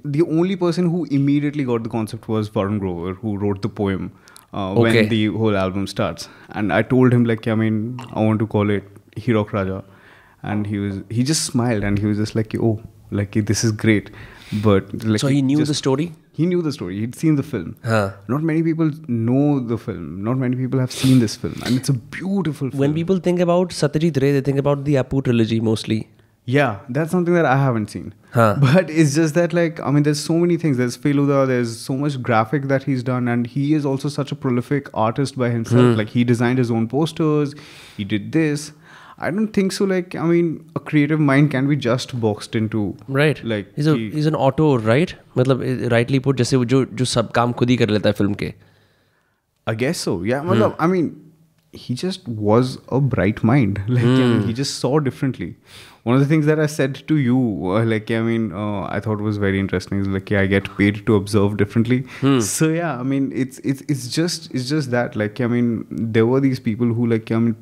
The only person who immediately got the concept was Varun Grover, who wrote the poem when the whole album starts. And I told him, like, I mean, I want to call it Herock Raja, and he just smiled, and he was just like, oh, like, this is great. But like, So he knew the story? He knew the story. He'd seen the film. Not many people know the film. Not many people have seen this film. And it's a beautiful film. When people think about Satyajit Ray, they think about the Apu trilogy mostly. Yeah, that's something that I haven't seen. But it's just that, like, I mean, there's so many things. There's Feluda, there's so much graphic that he's done. And he is also such a prolific artist by himself. Like, he designed his own posters. He did this. I don't think so. Like, I mean, a creative mind can be just boxed into. Right. Like, he's an auteur, right? मतलब rightly put, जैसे वो जो सब काम खुद ही कर लेता है फिल्म के. I guess so. Yeah. मतलब, I mean, he just was a bright mind. Like, I mean, he just saw differently. One of the things that I said to you, like, I mean, I thought was very interesting is like, I get paid to observe differently. So yeah, I mean, it's just that, like, I mean, there were these people who, like, I mean,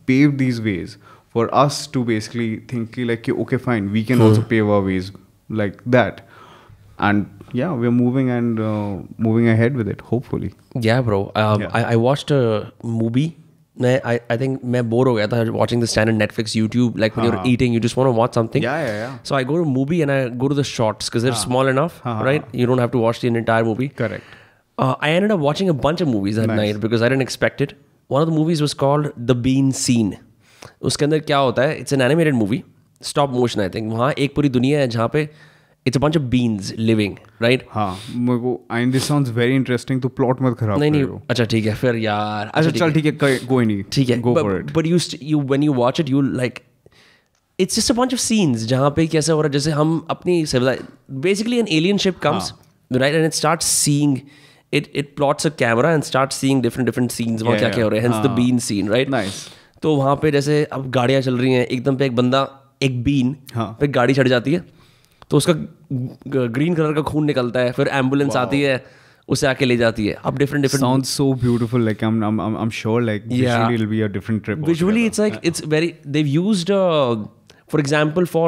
paved these ways for us to basically think like, okay, fine, we can also pave our ways like that. And yeah, we're moving and moving ahead with it, hopefully. Yeah, bro. I watched a movie. I think मैं bored हो गया था watching the standard Netflix, YouTube. Like when you're eating, you just want to watch something. Yeah. So I go to a movie and I go to the shorts because they're small enough, right? You don't have to watch the entire movie. Correct. I ended up watching a bunch of movies that night because I didn't expect it. One of the movies was called The Bean Scene. उसके अंदर क्या होता है? It's an animated movie, stop motion I think. वहाँ एक पूरी दुनिया है जहाँ पे it's a bunch of beans living, right? हाँ, मेरे को and this sounds very interesting. तो plot मत खराब करो. अच्छा ठीक है फिर यार. अच्छा चल ठीक है कोई नहीं. ठीक है. Go for it. But you when you watch it, you like. It's just a bunch of scenes जहाँ पे कैसे हो रहा है जैसे हम अपनी basically an alien ship comes, right, and it starts seeing. It plots a camera and starts seeing different scenes. वहाँ क्या हो रहा है? Hence the bean scene, right? Nice. तो वहाँ पे जैसे अब गाड़ियाँ चल रही हैं एकदम पे एक बंदा एक बीन पे गाड़ी चढ़ जाती है तो उसका ग्रीन कलर का खून निकलता है फिर एम्बुलेंस आती है उसे आके ले जाती है अब different sounds so beautiful like I'm sure like visually it'll be a different trip visually it's like it's very they've used for example for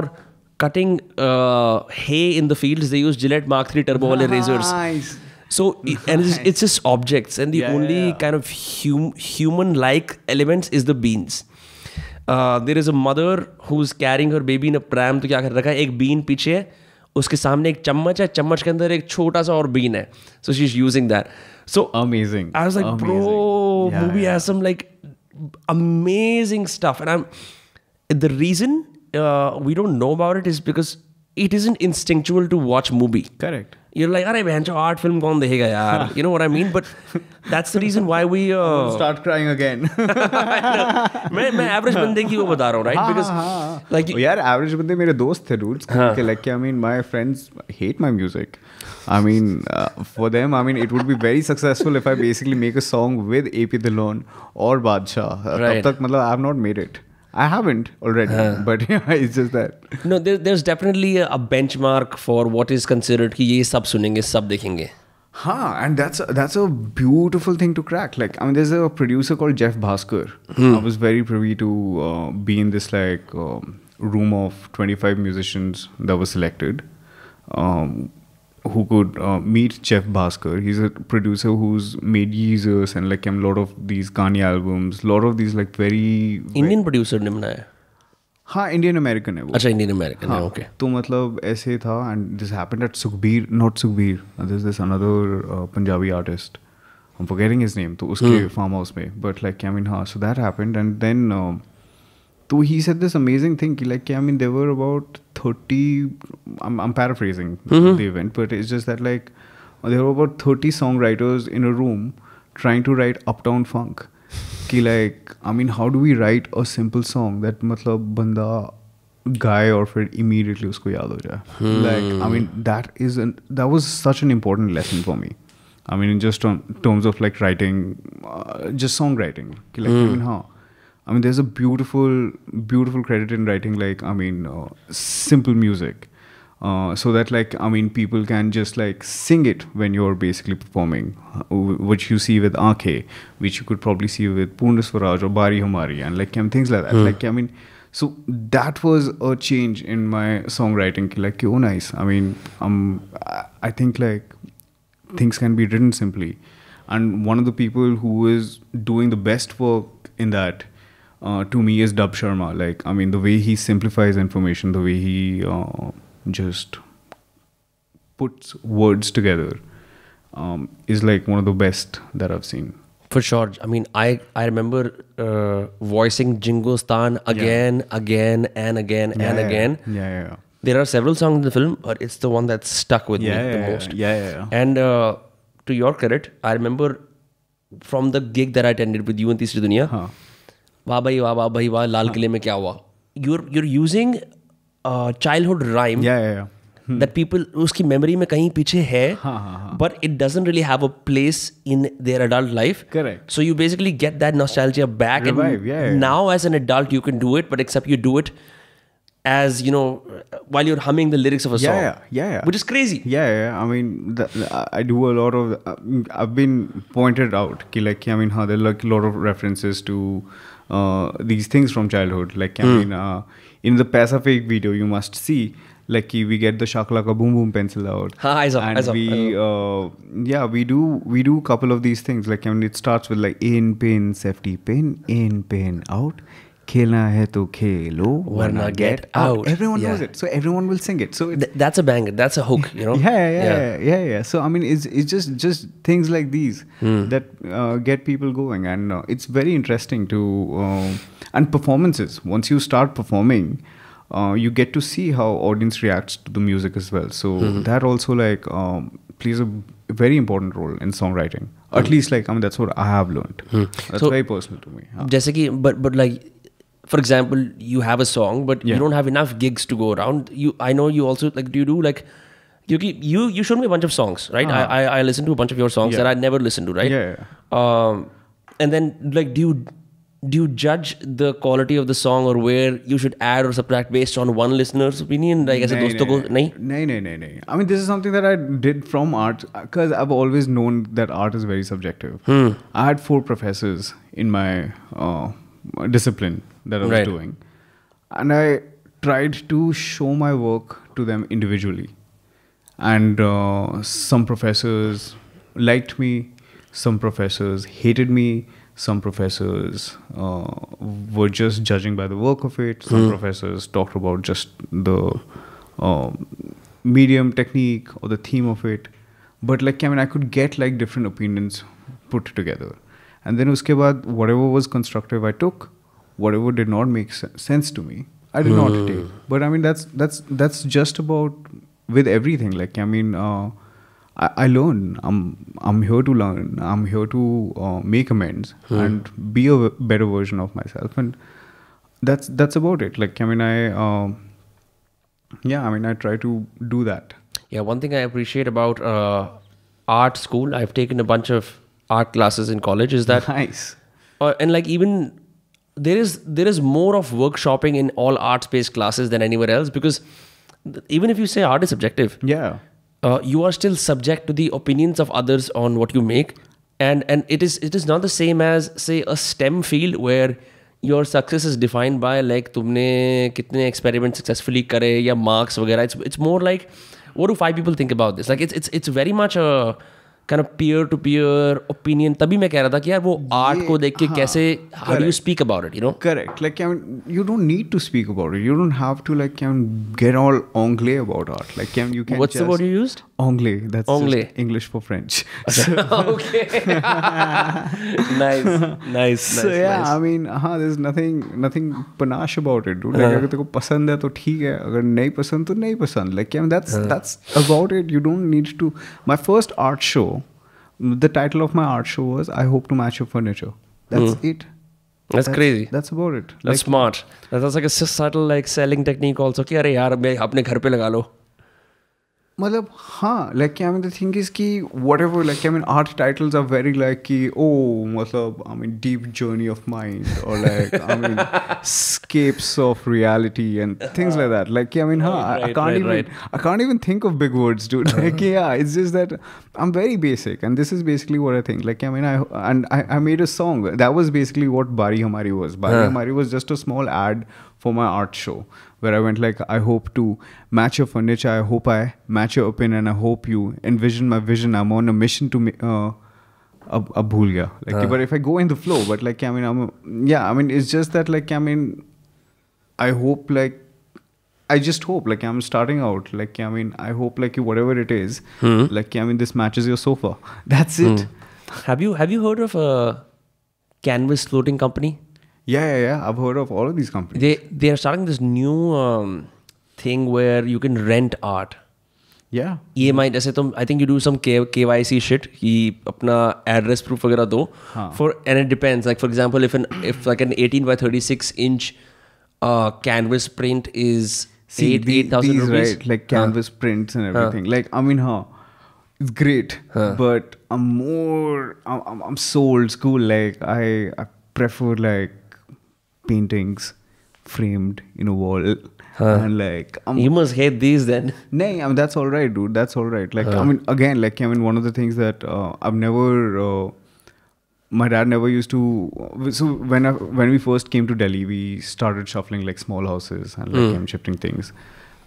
cutting hay in the fields they use Gillette Mark 3 turbo wale razors. Nice. So and it's just objects and the only kind of human-like elements is the beans. There is a mother who's carrying her baby in a pram. तो क्या कर रखा है एक been पीछे है उसके सामने एक चम्मच है चम्मच के अंदर एक छोटा सा और बीन है. So she's using that. So amazing. I was like, bro, movie has some like amazing stuff, and the reason we don't know about it is because it isn't instinctual to watch movie. Correct. You're like, अरे बहन चो art film कौन देखेगा यार? You know what I mean? But that's the reason why we start crying again. मैं average बंदे की वो बता रहा हूँ, right? Because like यार average बंदे मेरे दोस्त थे dudes. Like I mean my friends hate my music. I mean for them I mean it would be very successful if I basically make a song with AP Dillon or Badshah. तब तक मतलब I have not made it. I haven't already, but yeah, it's just that. No, there's definitely a benchmark for what is considered कि ये सब सुनेंगे, सब देखेंगे. And that's a beautiful thing to crack. Like, I mean, there's a producer called Jeff Bhaskar. I was very privy to be in this like room of 25 musicians that was selected. Who could meet Jeff Bhaskar. He's a producer who's made Jesus and like a lot of these Kanye albums, a lot of these like very Indian producer ने बनाया है. हाँ Indian American है वो. अच्छा Indian American है, okay. तो मतलब ऐसे था and this happened at Sukhbir, not Sukhbir. There's this another Punjabi artist. I'm forgetting his name. तो उसके farm house में. But like I mean हाँ, so that happened and then so he said this amazing thing like I mean there were about 30 I'm paraphrasing the event but it's just that like there were about 30 songwriters in a room trying to write Uptown Funk ki like I mean how do we write a simple song that matlab banda गाए और फिर immediately उसको याद हो जाए like I mean that was such an important lesson for me I mean in just on terms of like writing just songwriting ki like I mean हाँ I mean, there's a beautiful credit in writing, like, I mean, simple music. So that, like, I mean, people can just, like, sing it when you're basically performing, which you see with Aankhe, which you could probably see with Poorna Swaraj or Bari Humari, and, like, things like that. Like, I mean, so that was a change in my songwriting. Like, oh, nice. I mean, I think, like, things can be written simply. And one of the people who is doing the best work in that, to me is Dub Sharma. Like, I mean, the way he simplifies information, the way he just puts words together is like one of the best that I've seen. For sure. I mean, I remember voicing Jingostan again and again and again. Yeah. There are several songs in the film, but it's the one that stuck with me the most. Yeah. And to your credit, I remember from the gig that I attended with you in Teesri Duniya, Wah bhai wah, Lal Kile mein kya hua? You're using childhood rhyme that people uski memory mein kahin piche hai, but it doesn't really have a place in their adult life. Correct. So you basically get that nostalgia back. Revive, and now as an adult you can do it, but except you do it as, you know, while you're humming the lyrics of a song. Yeah. Which is crazy. Yeah. I mean, I do a lot of... I've been pointed out, there are like a lot of references to these things from childhood. Like, I mean, in the Paisa Fake video, you must see, like, we get the Shakalaka Boom Boom pencil out. I saw. We do a couple of these things. Like, I mean, it starts with like, in, pin, safety pin, in, pin, out. Khelna hai to khelo, warna get out. Everyone knows it, so everyone will sing it. So that's a banger. That's a hook, you know. Yeah. So I mean, it's just things like these that get people going, and it's very interesting to and performances. Once you start performing, you get to see how audience reacts to the music as well. So that also like plays a very important role in songwriting. At least like, I mean, that's what I have learned. That's so, very personal to me. Jaise ki, but like, for example, you have a song, but you don't have enough gigs to go around. I know you also like, do you do like, you showed me a bunch of songs, right? I listened to a bunch of your songs that I never listened to, right? And then like, do you judge the quality of the song or where you should add or subtract based on one listener's opinion? Like, aise doston ko nahi? No. I mean, this is something that I did from art, because I've always known that art is very subjective. I had 4 professors in my discipline that I was doing, and I tried to show my work to them individually, and some professors liked me, some professors hated me, some professors were just judging by the work of it, some professors talked about just the medium, technique, or the theme of it. But like, I mean, I could get like different opinions put together, and then uske baad, whatever was constructive I took, whatever did not make sense to me, I did not take. But I mean, that's just about with everything. Like, I mean, I learn. I'm here to learn. I'm here to make amends and be a better version of myself, and that's about it. Like, I mean, I try to do that. Yeah, one thing I appreciate about art school, I've taken a bunch of art classes in college, is that nice. And like, even there is more of workshopping in all arts-based classes than anywhere else, because even if you say art is subjective, you are still subject to the opinions of others on what you make, and it is not the same as, say, a STEM field where your success is defined by like tumne kitne experiments successfully kare ya marks वगैरह. It's more like, what do 5 people think about this? Like, it's very much a kind of peer-to-peer opinion. तभी मैं कह रहा था कि यार वो art को देख के कैसे, how do you speak about it, you know? Correct. Like, I mean, you don't need to speak about it. You don't have to like get all anglais about art. Like, you can. What's the word you used? Anglais. That's anglais. Just English for French. Okay. Nice. So yeah, nice. I mean, there's nothing panache about it, dude. Like, अगर तेरे को पसंद है तो ठीक है. अगर नहीं पसंद तो नहीं पसंद. Like, I mean, that's about it. You don't need to. My first art show, the title of my art show was "I hope to match your furniture." That's it. That's crazy. That's about it. That's like, smart. That's like a subtle like selling technique also. कि अरे यार मैं अपने घर पे लगा लो. मतलब हाँ, like, I mean, the thing is कि whatever, like, I mean, art titles are very like कि मतलब, I mean, deep journey of mind, or like, I mean, escapes of reality and things like that. Like, I mean, I can't even think of big words, dude. Like, it's just that I'm very basic, and this is basically what I think. Like, I mean, I made a song that was basically what Bari Hamari was. Bari Hamari was just a small ad for my art show, where I went like, I hope to match your furniture, I hope I match your opinion, I hope you envision my vision, I'm on a mission to ab bhul gaya. Like, but if I go in the flow, but like, I mean, I mean, it's just that, like, I mean, I hope, like, I just hope, like, I'm starting out, like, I mean, I hope, like, whatever it is, like, I mean, this matches your sofa. That's it. Have you heard of a canvas floating company? Yeah. I've heard of all of these companies. They are starting this new thing where you can rent art. Yeah. EMI जैसे तुम I think you do some KYC shit कि अपना address proof वगैरह दो for and it depends, like for example if like an 18 by 36 inch canvas print is 8,000 rupees, right, like canvas prints and everything, like I mean it's great, but I'm so old school, like I prefer like paintings framed in a wall. And like you must hate these then. Nay, I mean that's all right, dude. That's all right. Like I mean, again, like I mean, one of the things that I've never, my dad never used to. So when we first came to Delhi, we started shuffling like small houses and like shifting things,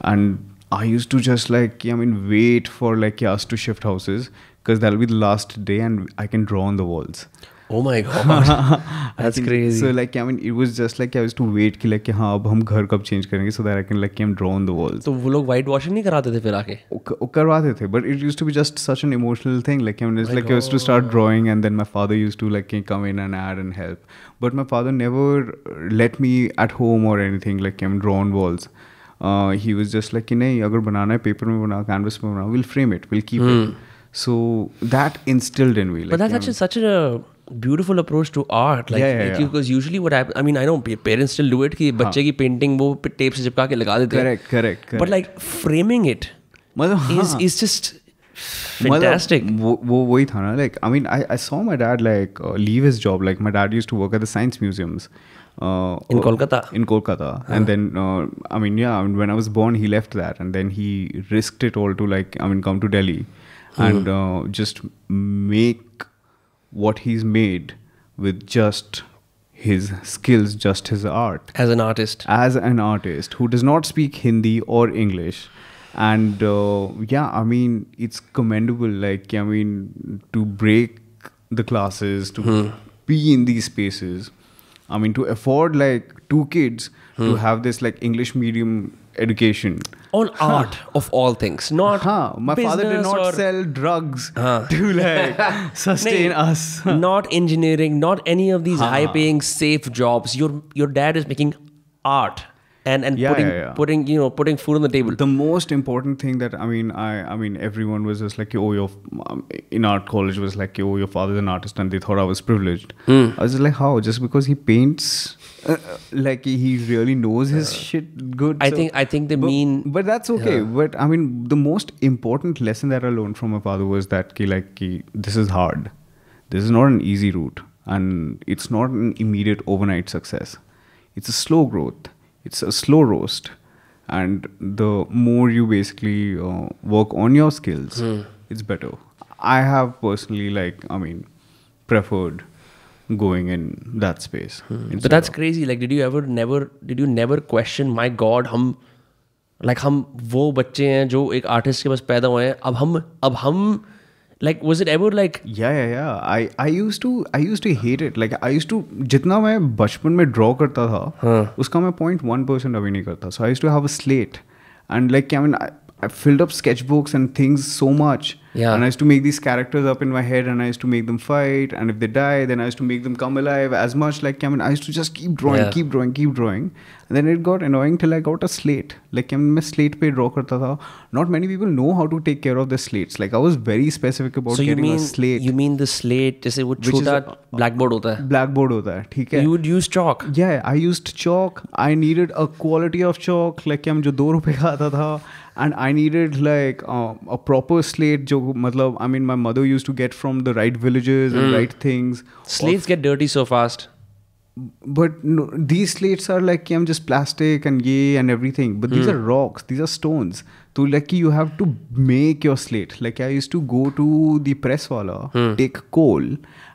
and I used to just like wait for like us to shift houses because that'll be the last day and I can draw on the walls. Oh my god, that's crazy. So like I mean, it was just like I used to wait कि like कि हाँ अब हम घर कब change करेंगे so that I can like draw on the walls. तो वो लोग white washing नहीं कराते थे फिर आके? करवाते थे, but it used to be just such an emotional thing. Like I mean, it's like I used to start drawing and then my father used to like come in and add and help. But my father never let me at home or anything like draw on walls. He was just like कि नहीं अगर बनाना है paper में बना, canvas में बना, we'll frame it, we'll keep it. So that instilled in me. Like, but that's such a beautiful approach to art, like because usually what I mean I know parents still do it कि बच्चे की painting वो tape से चिपका के लगा देते हैं. Correct. But like framing it is just fantastic. वो वही था ना, like I mean I saw my dad like leave his job. Like my dad used to work at the science museums in Kolkata. And then I mean when I was born he left that and then he risked it all to like come to Delhi and just make what he's made with just his skills, just his art. As an artist who does not speak Hindi or English. And I mean, it's commendable. Like, I mean, to break the classes, to be in these spaces. I mean, to afford like 2 kids to have this like English medium education. On art of all things, not my father did not sell drugs to like sustain us. Not engineering, not any of these high-paying safe jobs. Your dad is making art and putting food on the table. The most important thing that I mean everyone was just like, oh, your in art college was like, oh, your father's an artist, and they thought I was privileged. I was just like, how? Just because he paints? Like he really knows his shit good. I think but that's okay. But I mean, the most important lesson that I learned from my father was that this is hard. This is not an easy route, and it's not an immediate overnight success. It's a slow growth. It's a slow roast, and the more you basically work on your skills, it's better. I have personally preferred going in that space. But that's crazy. Like, did you never question, my God, हम वो बच्चे हैं जो एक artist के पास पैदा हुए हैं, अब हम like, was it ever like? Yeah. I used to hate it. Like I used to, जितना मैं बचपन में draw करता था, उसका मैं 0.1% अभी नहीं करता. So I used to have a slate, and like I filled up sketchbooks and things so much. Yeah. And I used to make these characters up in my head, and I used to make them fight, and if they die, then I used to make them come alive as much. Like I used to just keep drawing, keep drawing. And then it got annoying till I got a slate. Like मैं slate पे draw करता था. Not many people know how to take care of the slates. Like I was very specific about getting a slate. You mean the slate जैसे वो छोटा blackboard होता है? Blackboard होता है, ठीक है? You would use chalk. Yeah, I used chalk. I needed a quality of chalk, like जो 2 रुपए का आता था. And I needed like a proper slate. जो मतलब, I mean, my mother used to get from the right villages and right things. Slates get dirty so fast. But no, these slates are like just plastic and everything. But these are rocks. These are stones. So like you have to make your slate. Like I used to go to the press wala, take coal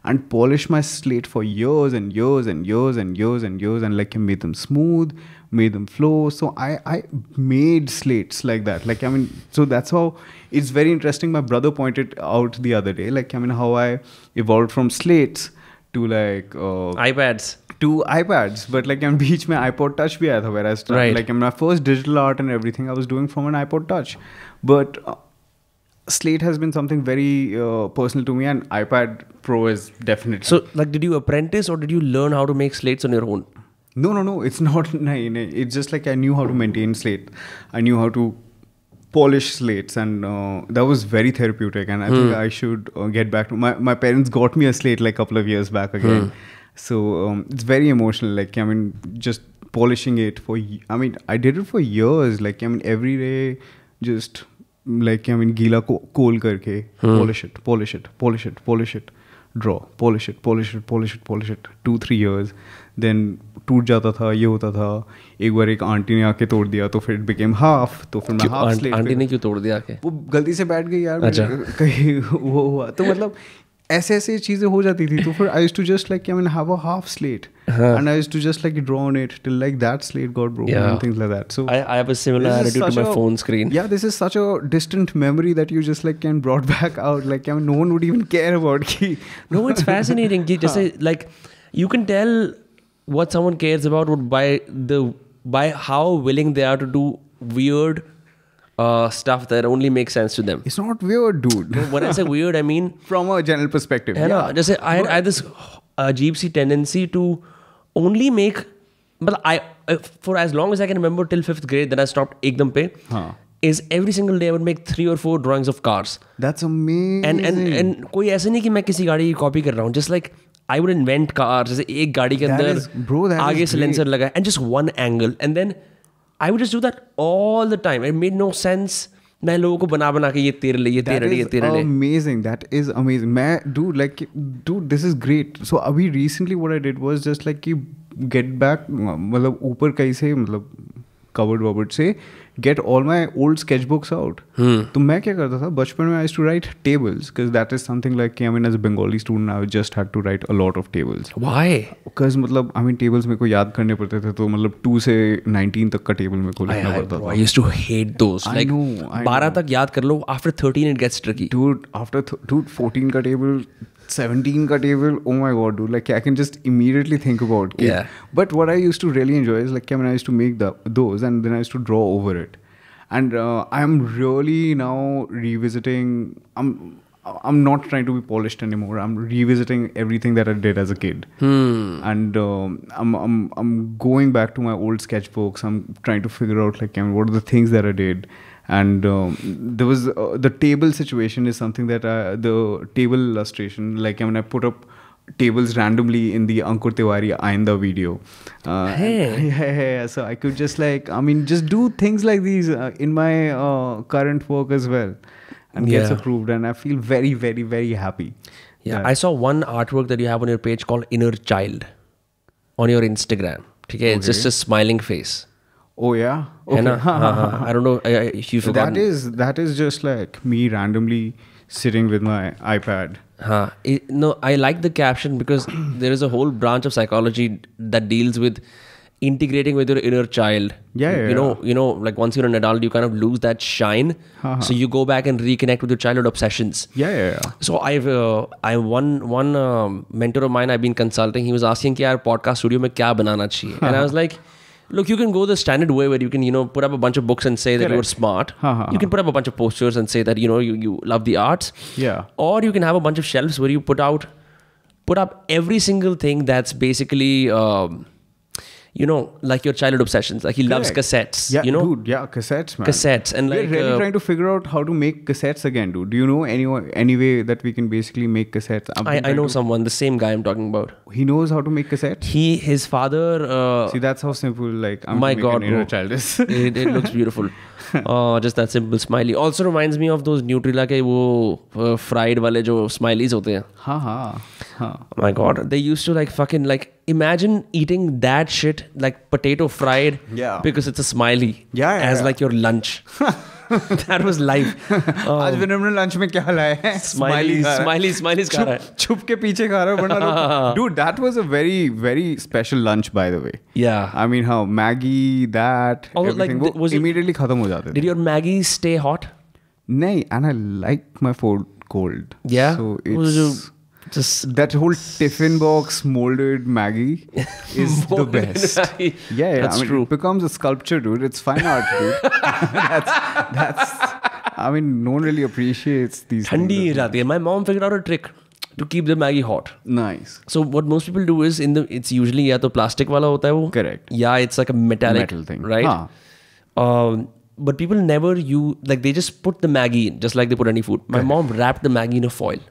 and polish my slate for years and years and like made them smooth, made them flow. So I made slates like that. Like so that's how it's very interesting. My brother pointed out the other day, like how I evolved from slates to like iPads. to iPads, but like in बीच में iPod Touch भी आया था, where I started Right. like my first digital art and everything I was doing from an iPod Touch, but Slate has been something very personal to me, and iPad Pro is definitely. So like, did you apprentice or did you learn how to make slates on your own? No, it's not. No, it's just like I knew how to maintain Slate, I knew how to polish slates, and that was very therapeutic, and I think I should get back to my parents got me a slate like a couple of years back again. So it's very emotional, like I mean just polishing it for I mean I did it for years, like I mean every day just like I mean गीला कोल करके polish it, draw, polish it 2-3 years, then टूट जाता था, ये होता था, एक बार एक आंटी ने आके तोड़ दिया तो फिर it became half, तो फिर मैं half slate आंटी ने क्यों तोड़ दिया आके? वो गलती से बैठ गई यार, कहीं वो हुआ, तो मतलब ऐसे चीजें हो जाती थी, तो फिर I used to just like I mean have a half slate, and I used to just like draw on it till like that slate got broken and things like that. So I have a similar attitude to my phone screen. Yeah, this is such a distant memory that you just like can brought back out, like I mean no one would even care about ki. No, it's fascinating ki just like you can tell what someone cares about by how willing they are to do weird stuff that only makes sense to them. It's not weird, dude. When I say weird, I mean from a general perspective. Yeah. Just I had this ajeeb si tendency to only make, but for as long as I can remember till 5th grade, then I stopped ekdam pe. Is every single day I would make 3 or 4 drawings of cars. That's amazing. And कोई ऐसे नहीं कि मैं किसी गाड़ी की copy कर रहा हूँ. Just like I would invent cars. जैसे एक गाड़ी के अंदर आगे silencer लगा है and just one angle, and then I would just do that all the time. It made no sense. मैं लोगों को बना के ये तेरे लिए amazing. That is amazing. मैं dude this is great. So अभी recently what I did was just like कि get back, मतलब ऊपर कहीं से मतलब cupboard से get all my old sketchbooks out. तो मैं क्या करता था बचपन में I used to write tables, because that is something like I mean as a Bengali student I just had to write a lot of tables. Why? Because मतलब I mean tables मेरे को याद करने पड़ते थे, तो मतलब 2 से 19 तक का table मेरे को लिखना पड़ता था. I used to hate those. I like know. 12 तक याद कर लो, after 13 it gets tricky. Dude, after 14 का table, 17 ka table, oh my god, dude, like I can just immediately think about it. Yeah. But what I used to really enjoy is like I mean I used to make those and then I used to draw over it, and I'm really now revisiting. I'm not trying to be polished anymore. I'm revisiting everything that I did as a kid, and I'm going back to my old sketchbooks. I'm trying to figure out like I mean, what are the things that I did. And there was the table situation is something that the table illustration, like I mean I put up tables randomly in the Ankur Tiwari Ainda video. Yeah, so I could just like I mean just do things like these in my current work as well, and gets approved, and I feel very very very happy. Yeah, I saw one artwork that you have on your page called Inner Child on your Instagram. Okay, it's just a smiling face. Oh yeah, okay. I don't know if you've forgotten. That is just like me randomly sitting with my iPad. No, I like the caption because there is a whole branch of psychology that deals with integrating with your inner child. You know, like once you're an adult, you kind of lose that shine. So you go back and reconnect with your childhood obsessions. Yeah. So I one mentor of mine I've been consulting. He was asking कि यार podcast studio में क्या बनाना चाहिए, and I was like, look, you can go the standard way where you can, put up a bunch of books and say that you're smart. You can put up a bunch of posters and say that, you love the arts. Yeah. Or you can have a bunch of shelves where you put up every single thing that's basically, like your childhood obsessions. Like he loves cassettes. Yeah, dude. Yeah, cassettes, man. Cassettes. And we're really trying to figure out how to make cassettes again, dude. Do you know any way that we can basically make cassettes? I know someone, the same guy I'm talking about. He knows how to make cassettes? His father... See, that's how simple, like, my God, an inner child is. it looks beautiful. Just that simple smiley. Also reminds me of those Nutrilla ke wo fried wale jo smileys hote hain. Oh my God. They used to like fucking like imagine eating that shit like potato fried because it's a smiley as like your lunch. That was life. आज विनम्र lunch में क्या लाया है? Smileys खा रहा है. छुप के पीछे खा रहा है वरना dude, that was a very very special lunch by the way. Yeah. I mean how Maggie that everything like, was immediately खत्म हो जाते थे. Did your Maggie stay hot? नहीं, and I like my food cold. Yeah. So it's Just that whole tiffin box molded Maggie is the best. Yeah, that's I mean, true. It becomes a sculpture, dude. It's fine art, dude. that's. I mean, no one really appreciates these ठंडी things. हो जाती है. My mom figured out a trick to keep the Maggie hot. Nice. So what most people do is it's usually या तो plastic वाला होता है वो. Correct. Yeah, it's like a metal thing, right? But people never they just put the Maggie in, just like they put any food. My mom wrapped the Maggie in a foil.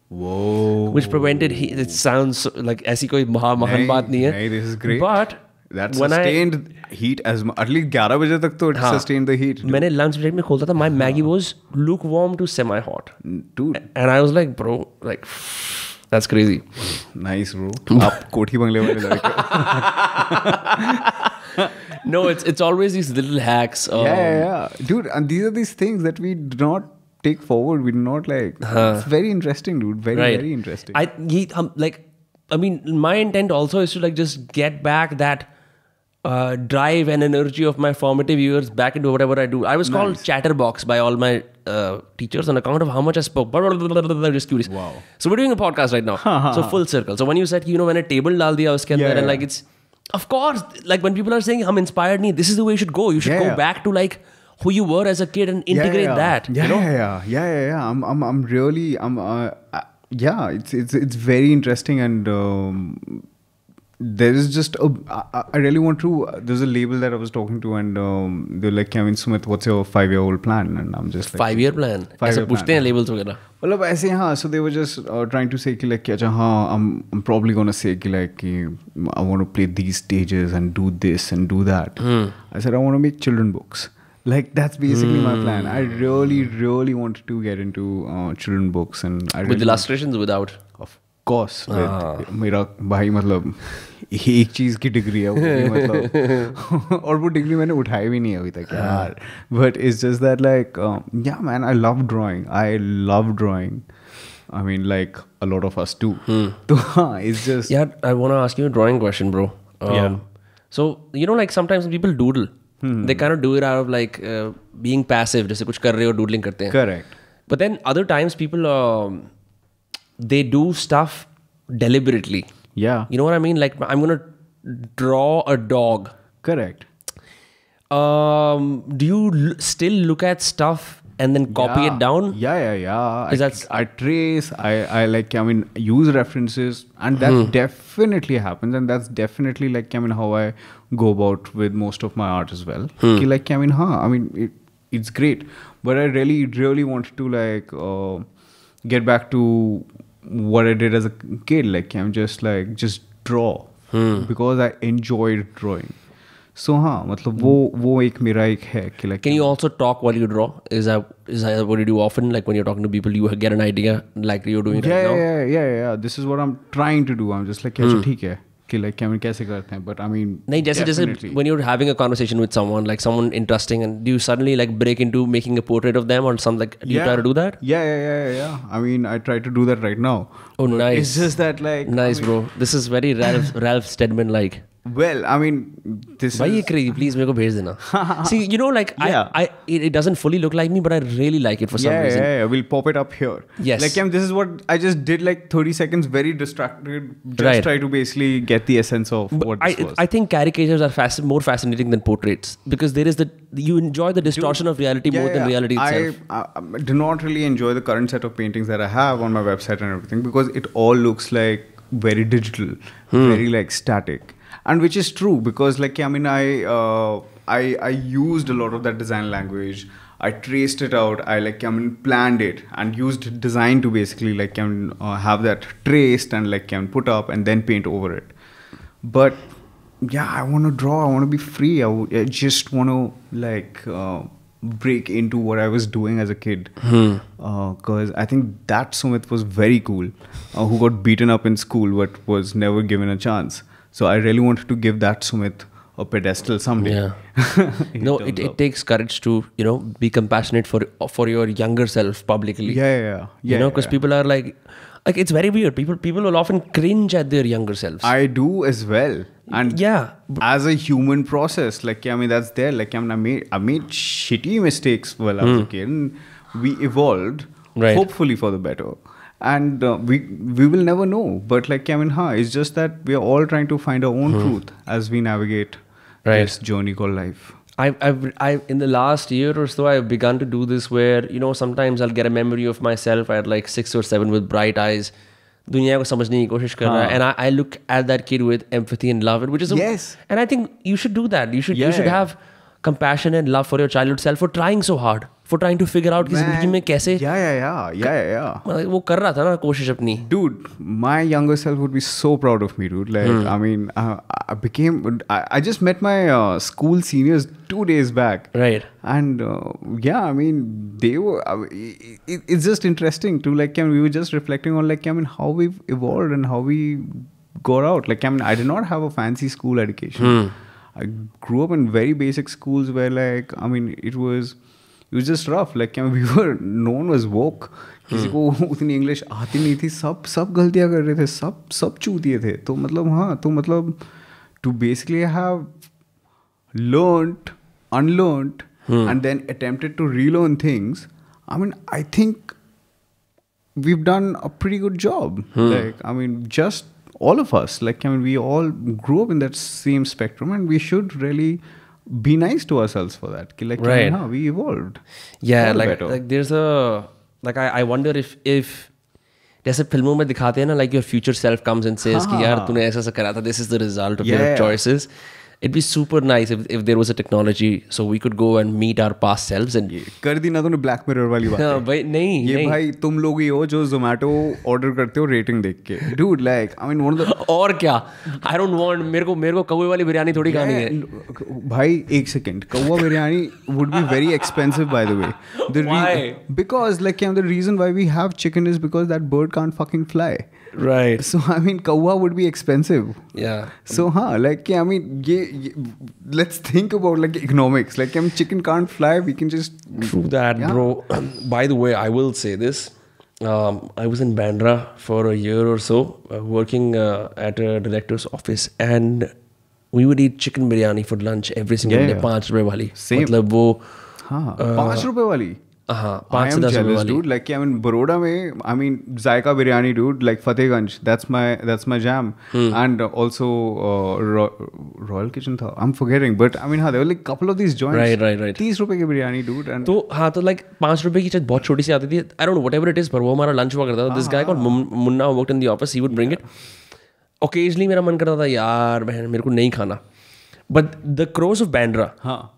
Whoa. Which prevented it sounds like ऐसी कोई महान बात नहीं है. Hey, this is great. But that when sustained heat as at least 11 बजे तक तो it sustained the heat. Dude. मैंने lunch break में खोलता था. My Maggie was lukewarm to semi-hot. Dude. And I was like, bro, like that's crazy. Nice, bro. आप कोठी बंगले वाले लड़के. No, it's always these little hacks. Yeah. Dude, and these are these things that we do not take forward. We do not like. It's very interesting, dude. Very interesting. I mean, my intent also is to like just get back that drive and energy of my formative years back into whatever I do. I was called Chatterbox by all my teachers on account of how much I spoke. Just curious. Wow. So we're doing a podcast right now. So full circle. So when you said, when a table dal diya uske andar and like it's, of course, like when people are saying, I'm inspired, this is the way you should go. You should go back to like who you were as a kid and integrate that. Yeah. I'm really, it's very interesting and there is just I really want to, there's a label that I was talking to and they're like, Sumit, what's your 5-year-old plan? And I'm just like, 5-year plan? ऐसा पूछते हैं labels वगैरह? मतलब ऐसे हाँ, so they were just trying to say कि like अच्छा हाँ, I'm probably gonna say कि like I want to play these stages and do this and do that. I said I want to make children books. Like that's basically my plan. I really wanted to get into children books and with illustrations without. Of course. मेरा भाई मतलब एक चीज की degree है मतलब और वो डिग्री मैंने उठाई भी नहीं अभी तक यार. But it's just that like yeah man, I love drawing. I mean like a lot of us do. So it's just I want to ask you a drawing question, bro. So like sometimes people doodle. They kind of do it out of like being passive, जैसे कुछ कर रहे हो doodling करते हैं. Correct. But then other times people they do stuff deliberately. Yeah. You know what I mean? Like I'm gonna draw a dog. Correct. Do you still look at stuff and then copy it down? Yeah. I trace. I use references, and that definitely happens, and that's definitely like how I go about with most of my art as well. It's great, but I really wanted to like get back to what I did as a kid. Like just draw because I enjoyed drawing. So मतलब वो एक मेरा एक है कि like. Can you also talk while you draw? Is that what you do often? Like when you're talking to people, you get an idea like you're doing right now? Yeah. This is what I'm trying to do. I'm just like अच्छा ठीक है कि like कैसे करते हैं? But I mean. नहीं जैसे when you're having a conversation with someone, like someone interesting, and do you suddenly like break into making a portrait of them or something? Like, do you try to do that? Yeah. I mean, I try to do that right now. Oh, nice. It's just that like. Nice, bro. This is very Ralph Steadman like. Well, I mean, this Why is crazy? Please, मेरे को भेज देना. See, like it doesn't fully look like me, but I really like it for some reason. Yeah. We'll pop it up here. Yes. Like this is what I just did. Like 30 seconds, very distracted. Just try to basically get the essence of what this was. I think caricatures are more fascinating than portraits because there is you enjoy the distortion of reality more than reality itself. I do not really enjoy the current set of paintings that I have on my website and everything because it all looks like very digital, very like static. And which is true because like I used a lot of that design language. I traced it out. I planned it and used design to basically have that traced and put up and then paint over it. But yeah, I want to draw. I want to be free. I just want to break into what I was doing as a kid. Because I think that Sumit was very cool, who got beaten up in school but was never given a chance. So I really wanted to give that Sumit a pedestal someday. Yeah. No, it takes courage to be compassionate for your younger self publicly. Yeah. Because people are like it's very weird. People will often cringe at their younger selves. I do as well. And as a human process, that's there. I made shitty mistakes while I was a kid. And we evolved, hopefully for the better. and we will never know. But like, I mean, it's just that we are all trying to find our own truth as we navigate this journey called life. I've in the last year or so, I've begun to do this where, you know, sometimes I'll get a memory of myself at like 6 or 7 with bright eyes. दुनिया को समझने की कोशिश कर रहा है, and I look at that kid with empathy and love, which is and I think you should do that. You should have compassion and love for your childhood self for trying so hard, for trying to figure out कि जिंदगी में कैसे वो कर रहा था ना कोशिश अपनी. Dude, my younger self would be so proud of me, dude. Like, I mean, I just met my school seniors 2 days back. Right. And I mean, they were. It's just interesting to like. I mean, we were just reflecting on like, I mean, how we've evolved and how we got out. Like, I mean, I did not have a fancy school education. I grew up in very basic schools where like, I mean, it was just rough. Like, I mean, no one was woke. किसी को उतनी English आती नहीं थी, सब गलतियाँ कर रहे थे, सब चूतिए थे. तो मतलब to basically have learned, unlearned, and then attempted to relearn things. I mean, I think we've done a pretty good job. Like, I mean, just all of us. Like, I mean, we all grew up in that same spectrum, and we should really be nice to ourselves for that. Like, I mean, we evolved. Yeah, like there's a like I wonder if जैसे फिल्मों में दिखाते हैं ना, like your future self comes and says कि यार तूने ऐसा करा था, this is the result of your choices. It'd be super nice if there was a technology so we could go and meet our past selves and कर दी ना तूने Black Mirror वाली बात. हाँ भाई नहीं ये भाई तुम लोग ही हो जो Zomato order करते हो rating देख के. Dude, like, I mean, one of the और क्या, I don't want, मेरे को कौवे वाली बिरयानी थोड़ी खानी है भाई. एक सेकंड, कौवा biryani would be very expensive, by the way. Why? Because like, the reason why we have chicken is because that bird can't fucking fly. Right. So I mean, kawa would be expensive. Yeah. So like, I mean, let's think about like economics. Like, I mean, chicken can't fly. We can just true that, bro. By the way, I will say this. I was in Bandra for a year or so, working at a director's office, and we would eat chicken biryani for lunch every single day. 5 रुपए वाली. Same. मतलब वो 5 रुपए वाली. हाँ, I am jealous, dude. Like, I mean, Baroda में, I mean, Zaika biryani, dude. Like Fatehganj, that's my jam. And also Royal Kitchen tha. I'm forgetting, but I mean, there were like couple of these joints. Right. 30 रुपए की biryani, dude. And तो like 5 रुपए की शायद बहुत छोटी सी आती थी. I don't know, whatever it is, पर वो हमारा lunch हुआ करता था. This guy called Munna who worked in the office, he would bring it. Occasionally मेरा मन करता था यार बहन मेरे को नहीं खाना. But the crows of Bandra,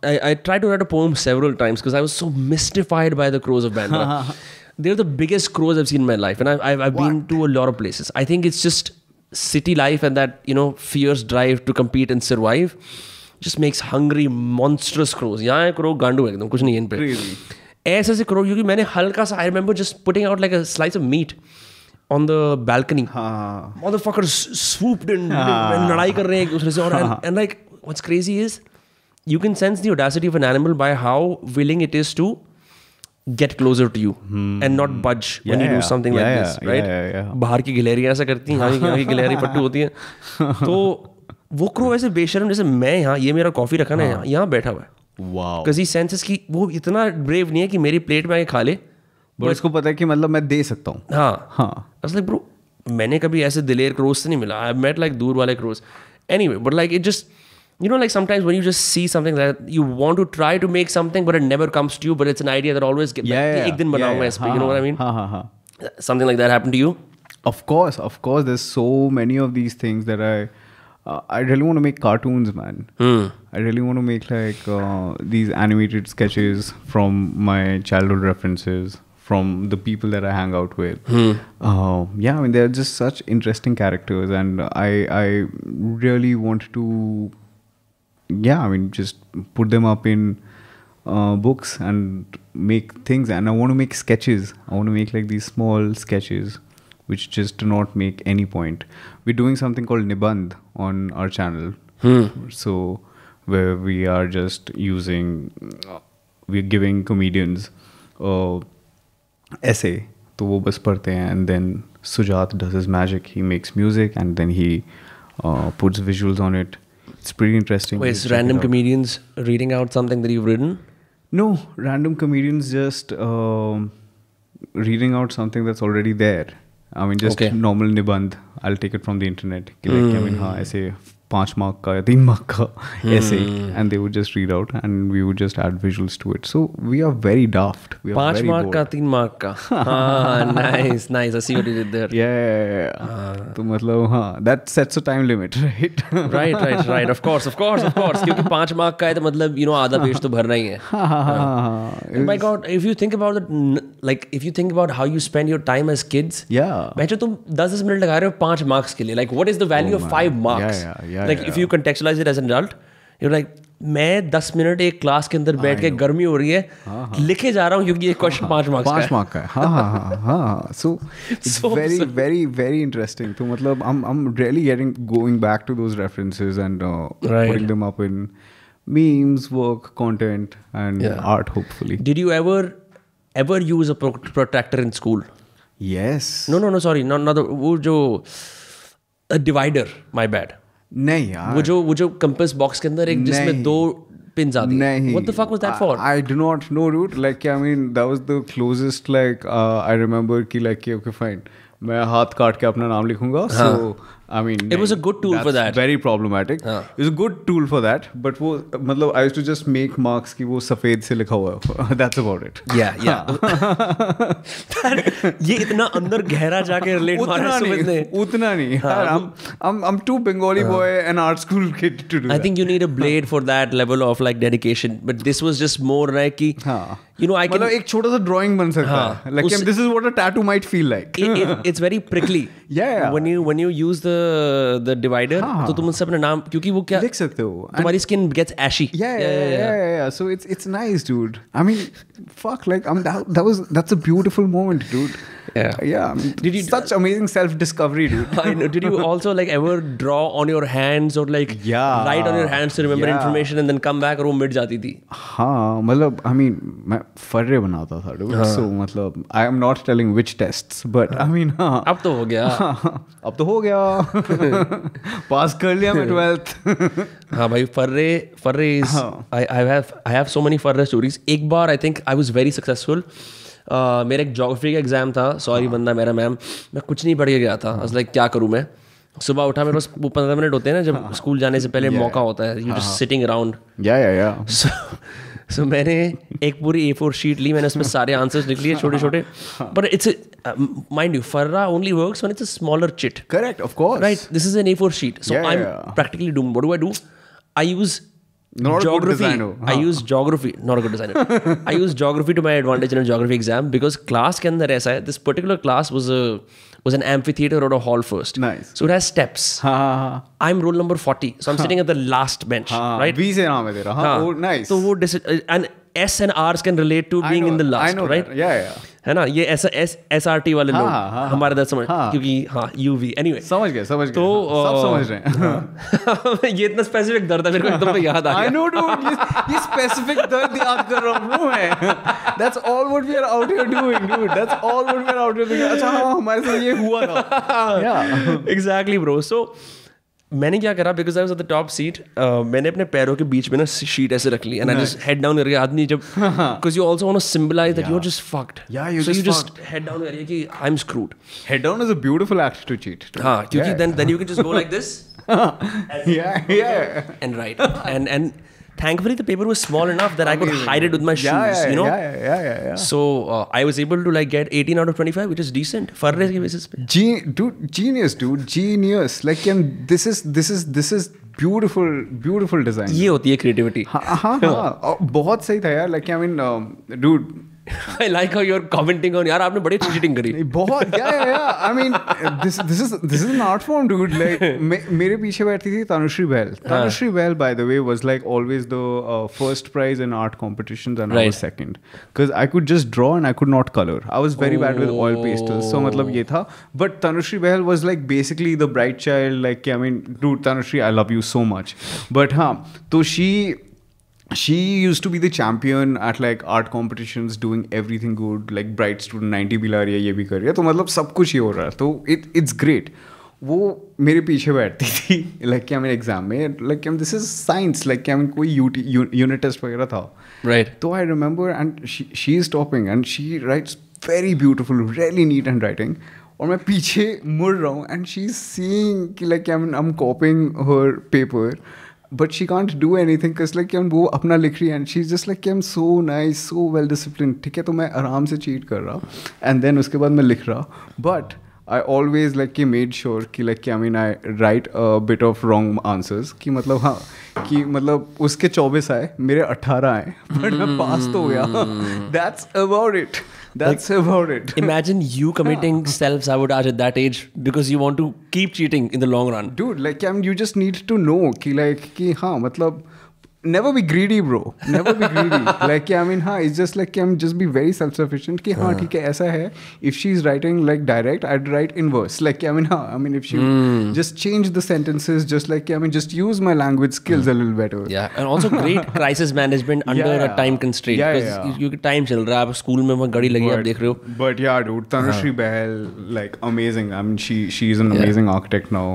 I tried to write a poem several times because I was so mystified by the crows of Bandra. They're the biggest crows I've seen in my life, and I've been to a lot of places. I think it's just city life and that, you know, fierce drive to compete and survive just makes hungry, monstrous crows. यहाँ crow गांडू है एकदम, कुछ नहीं है इन पे. ऐसे से crow क्योंकि मैंने हल्का सा, I remember just putting out like a slice of meat on the balcony. Motherfuckers swooped in, लड़ाई कर रहे हैं एक दूसरे से, और and like what's crazy is you can sense the audacity of an animal by how willing it is to get closer to you and not budge when you do something like this, right? बाहर की गिलहरियाँ ऐसा करती हैं, यहाँ की गिलहरी पट्टू होती हैं. तो वो क्रो ऐसे बेशर्म जैसे मैं यहाँ, ये मेरा कॉफी रखा ना यहाँ बैठा हुआ है. Wow. Because he senses कि वो इतना ब्रेव नहीं है कि मेरी प्लेट में आके खा ले, but उसको पता है कि मतलब मैं दे सकता हूँ. हाँ. I was like, bro, मैंने कभी ऐसे दिलेर क्रोज से नहीं मिला. I met like दूर वाले crows. Anyway, but like it just, you know, like sometimes when you just see something that you want to try to make something, but it never comes to you, but it's an idea that always gets ek din बनाऊंगा इस पे, you know what I mean? Something like that happened to you? Of course. There's so many of these things that I really want to make cartoons, man. I really want to make like these animated sketches from my childhood references, from the people that I hang out with. I mean, they're just such interesting characters, and I really want to, I mean, just put them up in books and make things. And I want to make sketches. I want to make like these small sketches which just do not make any point. We're doing something called Nibandh on our channel. So where we are just we're giving comedians essay. तो वो बस पढ़ते हैं, and then Sujat does his magic. He makes music and then he puts visuals on it. It's pretty interesting. Wait, it's random comedians reading out something that you've written? No, random comedians just reading out something that's already there. I mean, just normal निबंध. I'll take it from the internet. कि like, I mean, हाँ ऐसे 5 mark का या 3 mark का essay, and they would just read out, and we would just add visuals to it. So we are very daft. We are 5 mark का 3 mark का. Nice. I see what you did there. Yeah. तो मतलब हाँ, that sets a time limit, right? Right. Of course. क्योंकि 5 mark का है तो मतलब आधा पेज तो भरना ही है. My God, if you think about it, like if you think about how you spend your time as kids, बैठो तुम 10 मिनट लगा रहे हो 5 marks के लिए. Like what is the value of 5 marks? Like if you contextualize it as an adult, you're like मैं 10 minute एक class के अंदर बैठ के गर्मी हो रही है लिखे जा रहा हूँ क्योंकि ये क्वेश्चन 5 मार्क्स का है. हाँ. So it's very interesting. तो मतलब I'm really going back to those references and putting them up in memes, work, content, and art, hopefully. Did you ever use a protractor in school? Yes. No, sorry, not the वो जो a divider, my bad. नहीं यार, वो जो compass box के अंदर एक जिसमें 2 पिन्स आती हैं. What the fuck was that for? I do not know, dude. Like I mean, that was the closest. Like I remember कि like okay fine, मैं हाथ काट के अपना नाम लिखूंगा. So I mean, it was a good tool for that. Very problematic. It was a good tool for that. But वो मतलब I used to just make marks कि वो सफेद से लिखा हुआ है. That's about it. Yeah. ये इतना अंदर गहरा जाके relate मारा सुमित ने. उतना नहीं. I'm too Bengali boy and art school kid to do that. I think you need a blade for that level of like dedication. But this was just more like कि I can. मतलब एक छोटा सा drawing बन सकता है. Like this is what a tattoo might feel like. It's very prickly. Yeah. When you use the divider, तो तुम उनसे अपना नाम क्योंकि वो क्या लिख सकते हो. तुम्हारी skin gets ashy. Yeah. So it's nice, dude. I mean, fuck. Like that's a beautiful moment, dude. Yeah. Did you such amazing self-discovery, dude? I know. Did you also like ever draw on your hands or like write on your hands to remember information and then come back और वो मिट जाती थी? हाँ, मतलब I mean मैं फर्रे बनाता था, dude. So मतलब I am not telling which tests, but I mean हाँ. अब तो हो गया. पास कर लिया मैं 12th. हाँ भाई फर्रे is I have so many फर्रे stories. एक बार I think I was very successful. मेरा एक ज्योग्राफी का एग्जाम था. सॉरी बंदा मेरा मैम, मैं कुछ नहीं पढ़ के गया था. लाइक क्या करूँ मैं. सुबह उठा, मेरे पास वो 15 मिनट होते हैं ना जब स्कूल जाने से पहले मौका होता है. You just sitting around. So मैंने एक पूरी A4 शीट ली. मैंने उसमें सारे आंसर्स लिख लिए छोटे. बट इट्स माइंड यू फर्रा only works when it's a smaller chit. Correct, of course. Right, this is an A4 sheet. So I'm practically doomed. What do? I use geography. I use geography. Not a good designer. I use geography to my advantage in a geography exam because class के अंदर ऐसा है. This particular class was an amphitheater or a hall first. Nice. So it has steps. I'm roll number 40. So I'm sitting at the last bench. Right. V से नाम है तेरा. Oh, nice. So वो and S and R's can relate to being in the last. I know, right? That. Yeah. है ना, ये ऐसा SRT वाले लोग हमारे दर समझ क्योंकि UV anyway समझ गए तो सब समझ रहे हैं. ये इतना स्पेसिफिक दर्द है मेरे को एकदम याद आ गया. I know, dude. ये स्पेसिफिक दर्द याद कर रहा हूँ मैं. That's all what we are out here doing, dude. That's all what we are out here doing. अच्छा हाँ, हमारे साथ ये हुआ था. Yeah. Exactly, bro. So मैंने क्या करा, because I was at the top seat, मैंने अपने पैरों के बीच में ना शीट ऐसे रख ली and I just head down करके आदमी जब because you also want to symbolize that you are just fucked, so you just head down करिए कि I am screwed. Head down is a beautiful act to cheat. हाँ, क्योंकि then you can just go like this and write and thankfully the paper was small enough that I could hide it with my shoes, you know. Yeah. So I was able to like get 18 out of 25, which is decent farre ke basis pe. Genius. Like this is beautiful design. ये होती है creativity. हाँ बहुत सही था यार. Like I mean dude, I like how you're commenting on यार आपने बड़ी cheating करी. बहुत yeah. I mean this is an art form, dude. Like मेरे पीछे बैठती थी तनुश्री बहल. Tanushree Bahl, by the way, was like always the first prize in art competitions and I was second because I could just draw and I could not color. I was very bad with oil pastels. So मतलब ये था. But Tanushree Bahl was like basically the bright child. Like I mean, dude, Tanushree, I love you so much. But हाँ, तो she used to be the champion at like art competitions, doing everything good, like bright student 90 भी ला रही है, ये भी कर रही है, तो मतलब सब कुछ ये हो रहा है, तो it's great. वो मेरे पीछे बैठती थी like क्या मेरे एग्जाम में, like this is science, like क्या कोई unit test वगैरह था, right? तो I remember and she is topping and she writes very beautiful, really neat handwriting. और मैं पीछे मुड़ रहा हूँ and she's seeing कि like I'm copying her paper but she can't do anything because like वो अपना लिख रही है and she's just like I'm so nice, so well disciplined. ठीक है, तो मैं आराम से cheat कर रहा and then उसके बाद मैं लिख रहा, but I always like कि made sure कि like I mean I write a bit of wrong answers कि मतलब हाँ कि मतलब उसके 24 आए मेरे 18 आए but मैं पास तो हो गया. That's about it. That's like, about it. Imagine you committing self-sabotage at that age because you want to keep cheating in the long run. Dude, like you just need to know कि like कि हाँ मतलब never be greedy, bro. Never be greedy. Like I mean, हाँ, it's just like just be very self-sufficient. कि हाँ ठीक है ऐसा है. If she's writing like direct, I'd write in verse. Like I mean, हाँ, I mean if she just change the sentences, just like I mean, just use my language skills a little better. Yeah, and also great crisis management under a time constraint. Yeah. You time चल रहा है, आप school में गाड़ी लगी आप देख रहे हो. But yeah, dude, Tanushree Bahel, like amazing. I mean, she's an amazing architect now.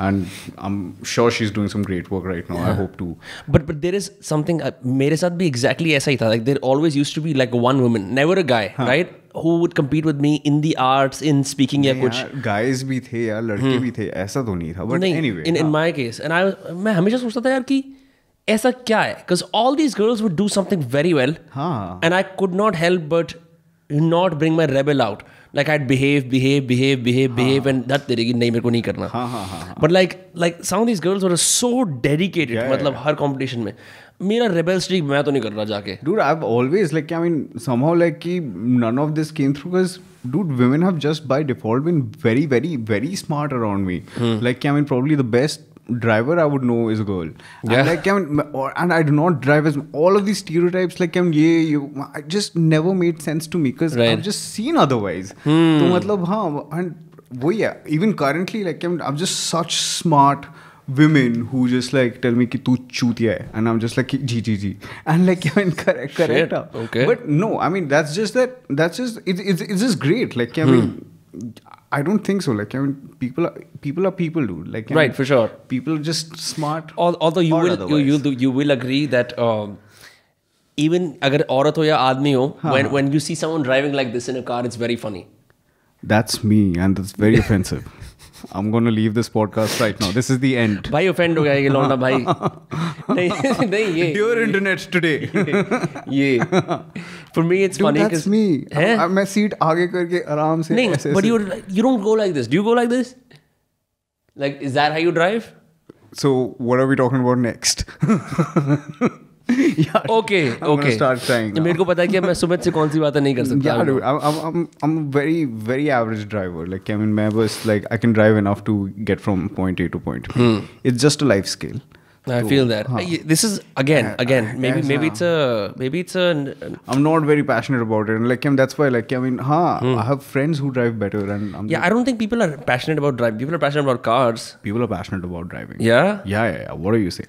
And I'm sure she's doing some great work right now. I hope to. But there is something. मेरे साथ भी exactly ऐसा ही था. Like there always used to be like one woman, never a guy, right? Who would compete with me in the arts, in speaking या कुछ. Guys भी थे यार, लड़के भी थे. ऐसा तो नहीं था. But anyway. In my case, and मैं हमेशा सोचता था यार कि ऐसा क्या है? Because all these girls would do something very well, and I could not help but not bring my rebel out. Like I'd behave, and that तेरेगी नहीं मेरे को नहीं करना. But like some of these girls were so dedicated. मतलब हर competition में मेरा rebel streak मैं तो नहीं कर रहा जाके. Dude, I've always like I mean somehow like कि none of this came through because dude, women have just by default been very, very, very smart around me. Like I mean probably the best driver I would know is a girl. Yeah. And like and I do not drive as all of these stereotypes like it just never made sense to me because I've just seen otherwise. तो मतलब हाँ and वही है even currently like I'm just such smart women who just like tell me कि तू चूतिया है and I'm just like ji and like I mean correct okay. But no I mean that's just it's just great like I mean I don't think so. Like I mean, people are people, dude. Like right, for sure. People are just smart. Although you will agree that even अगर औरत हो या आदमी हो, when you see someone driving like this in a car, it's very funny. That's me, and that's very offensive. I'm going to leave this podcast right now. This is the end. भाई offend हो गया ये लौंडा भाई. नहीं ये. Your internet today. ये. For me it's dude, funny because that's me. मैं सीट आगे करके आराम से नहीं, but you don't go like this. Do you go like this? Like is that how you drive? So what are we talking about next? Yeah, okay. Start trying. मेरे को पता है कि मैं सुमित से कौन सी बातें नहीं कर सकता. Yeah, dude, I'm a very, very average driver. Like I mean, मैं बस like I can drive enough to get from point A to point B. It's just a life skill. I feel that. This is again. Maybe it's a. I'm not very passionate about it, and like that's why like I mean, I have friends who drive better, and I don't think people are passionate about driving. People are passionate about cars. People are passionate about driving. Yeah. Yeah. What do you say?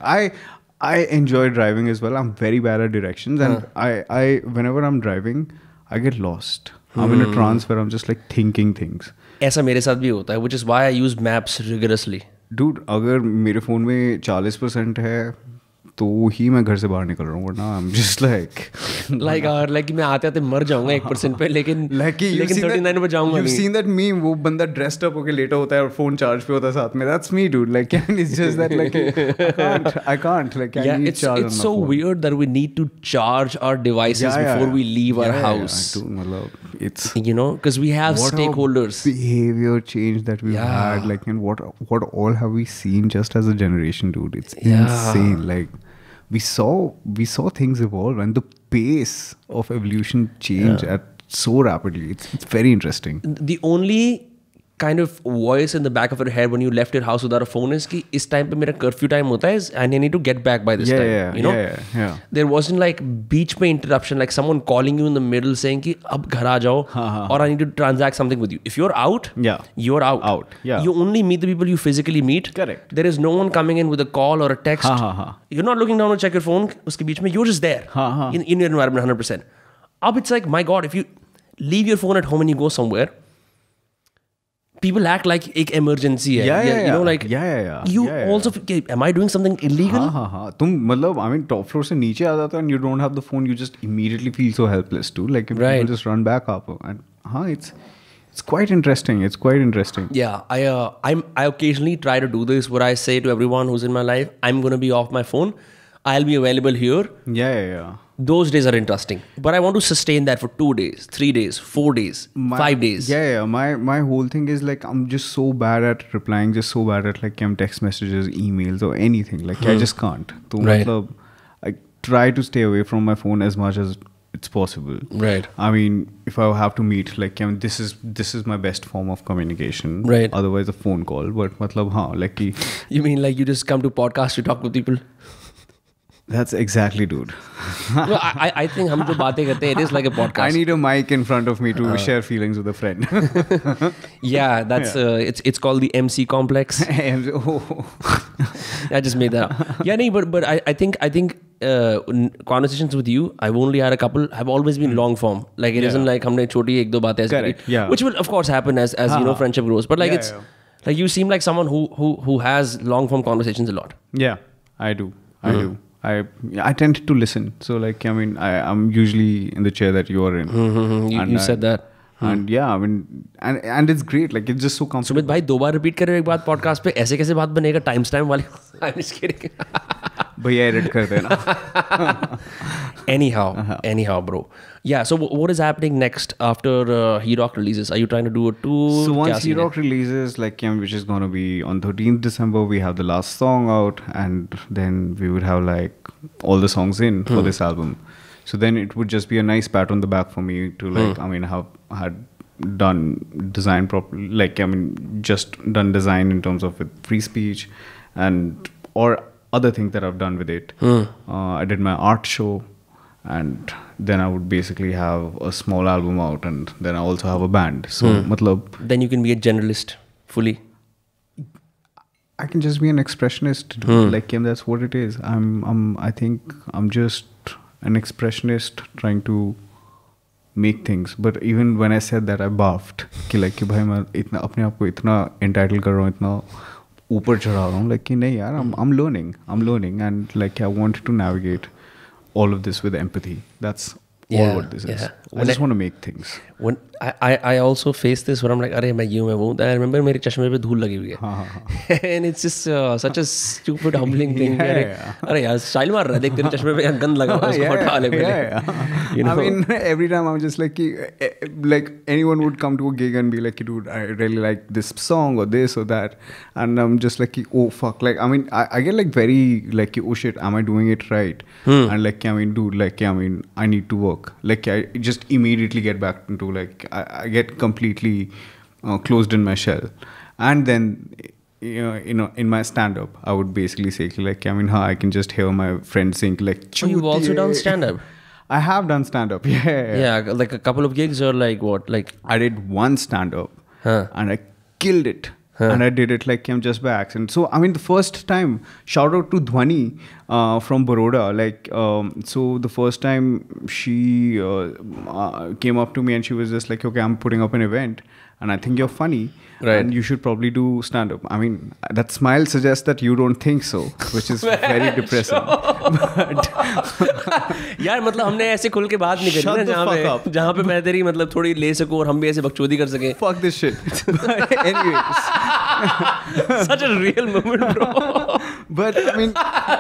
I enjoy driving as well. I'm very bad at directions, and I whenever I'm driving, I get lost. I'm in a trance where I'm just like thinking things. ऐसा मेरे साथ भी होता है, which is why I use maps rigorously. Dude, अगर मेरे phone में 40% है तो ही मैं घर से बाहर निकल रहा हूँ वरना I'm just like मैं आते मर जाऊंगा 1% पे लेकिन 39 पे जाऊंगा. You've seen that meme वो बंदा dressed up होके लेटा होता है और phone charge पे होता है साथ में. That's me, dude. Like it's just that like I can't like I need charge. It's so weird that we need to charge our devices before we leave our house. It's because we have stakeholders. Behavior change that we've had like and what all have we seen just as a generation, dude. It's insane. Like we saw things evolve and the pace of evolution change at so rapidly. It's very interesting. The only kind of voice in the back of your head when you left your house without a phone is कि इस time पे मेरा curfew time होता है and I need to get back by this time. Yeah. There wasn't like बीच पे interruption like someone calling you in the middle saying कि अब घर आ जाओ or I need to transact something with you. If you're out, you're out. Yeah. You only meet the people you physically meet. Correct. There is no one coming in with a call or a text. You're not looking down to check your phone. उसके बीच में you're just there in your environment 100%. अब it's like my God, if you leave your phone at home and you go somewhere, people act like एक emergency है. You also am I doing something illegal? तुम मतलब I mean top floor से नीचे आ जाता है and you don't have the phone, you just immediately feel so helpless too. Like people just run back up and it's It's quite interesting. It's quite interesting. Yeah, I occasionally try to do this where I say to everyone who's in my life, I'm going to be off my phone. I'll be available here. Yeah. Those days are interesting. But I want to sustain that for 2 days, 3 days, 4 days, 5 days. Yeah. My whole thing is like I'm just so bad at replying, just so bad at like text messages, emails or anything. Like I just can't. So Right. I try to stay away from my phone as much as it's possible. Right. I mean, if I have to meet, like this is my best form of communication. Right. Otherwise, a phone call. But like You mean like you just come to podcast to talk with people? that's exactly, dude. No, I think हम जो बातें करते हैं, it is like a podcast. I need a mic in front of me to share feelings with a friend. Yeah, that's it's called the MC complex. Oh. I just made that up. Yeah, no, but I think conversations with you, I've only had a couple, have always been long form. Like it isn't like हमने छोटी एक दो बातें ऐसे Correct, करी, yeah. which will of course happen as you know friendship grows. But like Yeah, it's yeah. like you seem like someone who has long form conversations a lot. Yeah, I do. I tend to listen. So like, I mean, I'm usually in the chair that you are in. You said that. And yeah, I mean, and it's great. Like it's just so comfortable. Sumit भाई 2 बार repeat करे एक बात podcast पे, ऐसे कैसे बात बनेगा time stamp वाली? I'm just kidding. भैया edit कर देना. Anyhow, bro. Yeah. So what is happening next after Herock releases? Are you trying to do a tour? So once क्या scene है? Herock releases, like which is gonna be on 13th December, we have the last song out, and then we would have like all the songs in for this album. So then it would just be a nice pat on the back for me to like, I mean, had done design properly, like I mean, just done design in terms of with free speech and or other things that I've done with it. I did my art show, and then I would basically have a small album out, and then I also have a band. So, matlab, Then you can be a generalist fully. I can just be an expressionist. Like, that's what it is. I think I'm just an expressionist trying to make things. But even when I said that, I baffed. कि like कि भाई मैं इतना अपने आप को इतना entitled कर रहा हूँ, इतना ऊपर चढ़ा रहा हूँ. Like कि नहीं यार, I'm learning, and like I wanted to navigate all of this with empathy. That's all what this is. I just want to make things. When I also face this where I'm like, अरे मैं यूँ मैं वो. I remember मेरे चश्मे पे धूल लगी हुई है. And it's just such a stupid humbling thing. अरे यार स्टाइल मार रहा है, देख तेरे चश्मे पे गंद लगा हुआ है, इसको हटा ले पहले. You know? I mean, every time I'm just like anyone would come to a gig and be like, dude, I really like this song or this or that, and I'm just like, oh fuck, like I mean, I get like very like, oh shit, am I doing it right? And like, I mean, dude, like I mean, I need to work. Like I just immediately get back into like I get completely closed in my shell, and then you know in my stand-up I would basically say like I mean I can just hear my friends sing like. So you've also done stand-up? I have done stand-up. Yeah, like a couple of gigs or like what? Like I did one stand-up and I killed it. And I did it like just by accident. So I mean, the first time, shout out to Dhwani from Baroda. Like, so the first time she came up to me and she was just like, "Okay, I'm putting up an event, and I think you're funny, right? And you should probably do stand-up." I mean, that smile suggests that you don't think so, which is very depressing. But यार मतलब हमने ऐसे खुल के बात नहीं करी ना जहाँ पे मैं तेरी मतलब थोड़ी ले सकूं और हम भी ऐसे बकचोदी कर सकें. Fuck this shit. But anyways. Such a real moment, bro. But I mean,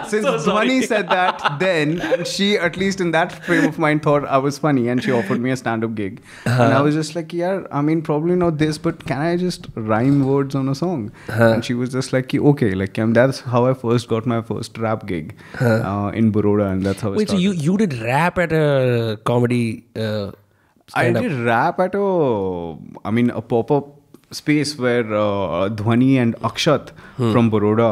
since Dhwani said that then, and she at least in that frame of mind thought I was funny, and she offered me a stand-up gig, and I was just like, yeah, I mean, probably not this, but can I just rhyme words on a song? And she was just like, okay, like that's how I first got my first rap gig in Baroda, and that's how I started. So you did rap at a comedy I did rap at a pop-up space where Dhwani and Akshat from Baroda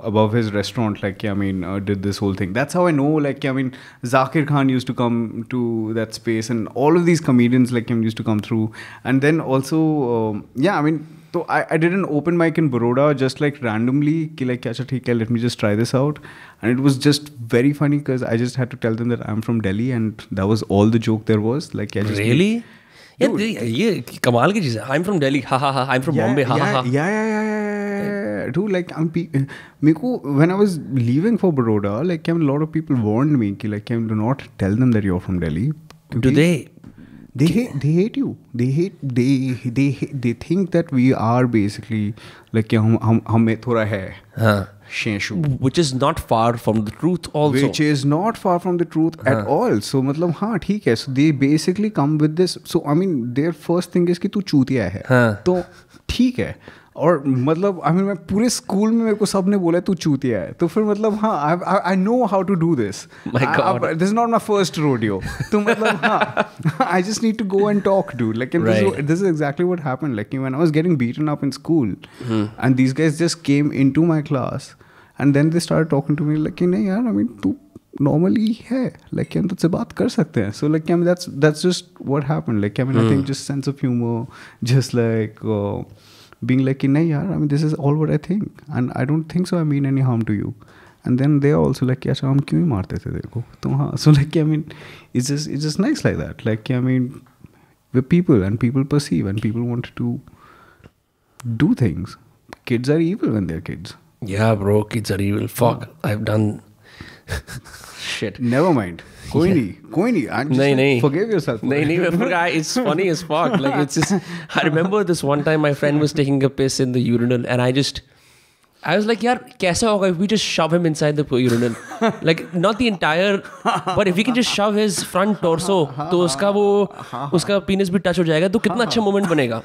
above his restaurant did this whole thing. That's how I know, like, I mean, Zakir Khan used to come to that space, and all of these comedians used to come through. And then also so I did an open mic in Baroda just like randomly let me just try this out, and it was just very funny because I just had to tell them that I'm from Delhi, and that was all the joke there was. Really? ये कमाल की चीज़ है. I'm from Delhi, ha ha ha. I'm from Bombay, ha ha ha. Yeah. Dude, like when I was leaving for Baroda, a lot of people warned me, do not tell them that you're from Delhi. Do they? They hate you. They think that we are basically like कि हमें थोड़ा है. हाँ. शेषु. Which is not far from the truth also. Which is not far from the truth at all. So मतलब हाँ ठीक है. So they basically come with this. So I mean their first thing is कि तू चूतिया है. तो ठीक है. और मतलब I mean मैं पूरे स्कूल में मेरे को सबने बोला तू चूतिया है. तो फिर मतलब हाँ I know how to do this. My God. This is not my first rodeo. तो मतलब हाँ I just need to go and talk, dude. Like this is exactly what happened. Like when I was getting beaten up in school, and these guys just came into my class, and then they started talking to me like कि नहीं यार I mean तू normally है like हम तुझसे बात कर सकते हैं. So like I mean that's just what happened. Like I mean I think just sense of humor, just like being like nahi yaar I mean this is all what I think and I don't think so I mean any harm to you, and then they are also like yaar hum kyun hi marte the तेरे को. तो हाँ so like I mean it's just nice like that. Like I mean we're people and people perceive and people want to do things. Kids are evil when they're kids. Yeah bro, kids are evil. Fuck, I've done shit. Never mind. कोई नहीं. नहीं. Forgive yourself. नहीं. It's funny as fuck. Like it's just. I remember this one time my friend was taking a piss in the urinal, and I was like, यार कैसा होगा if we just shove him inside the urinal? Like not the entire, but if we can just shove his front torso, तो उसका penis भी touch हो जाएगा, तो कितना अच्छा moment बनेगा.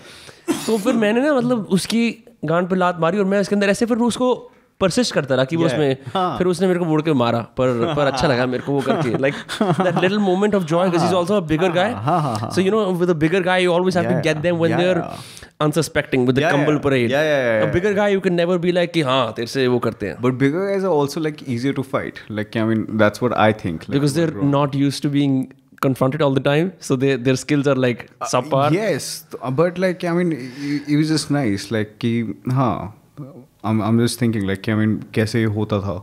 तो फिर मैंने ना मतलब उसकी गांड पे लात मारी और मैं उसके अंदर ऐसे फिर उसको परसिस्ट करता रहा कि वो उसमें फिर उसने मेरे को मुड़ के मारा पर अच्छा लगा मेरे को वो करके like that little moment of joy because he's also a bigger guy. So you know with a bigger guy you always have to get them when they're unsuspecting with the Kambal parade. A bigger guy you can never be like कि हाँ तेरे से वो करते हैं. But bigger guys are also like easier to fight. Like I mean that's what I think. Like, because they're not used to being confronted all the time, so their skills are like subpar. Yes, but like I mean it was just nice like कि हाँ I'm just thinking like I mean कैसे होता था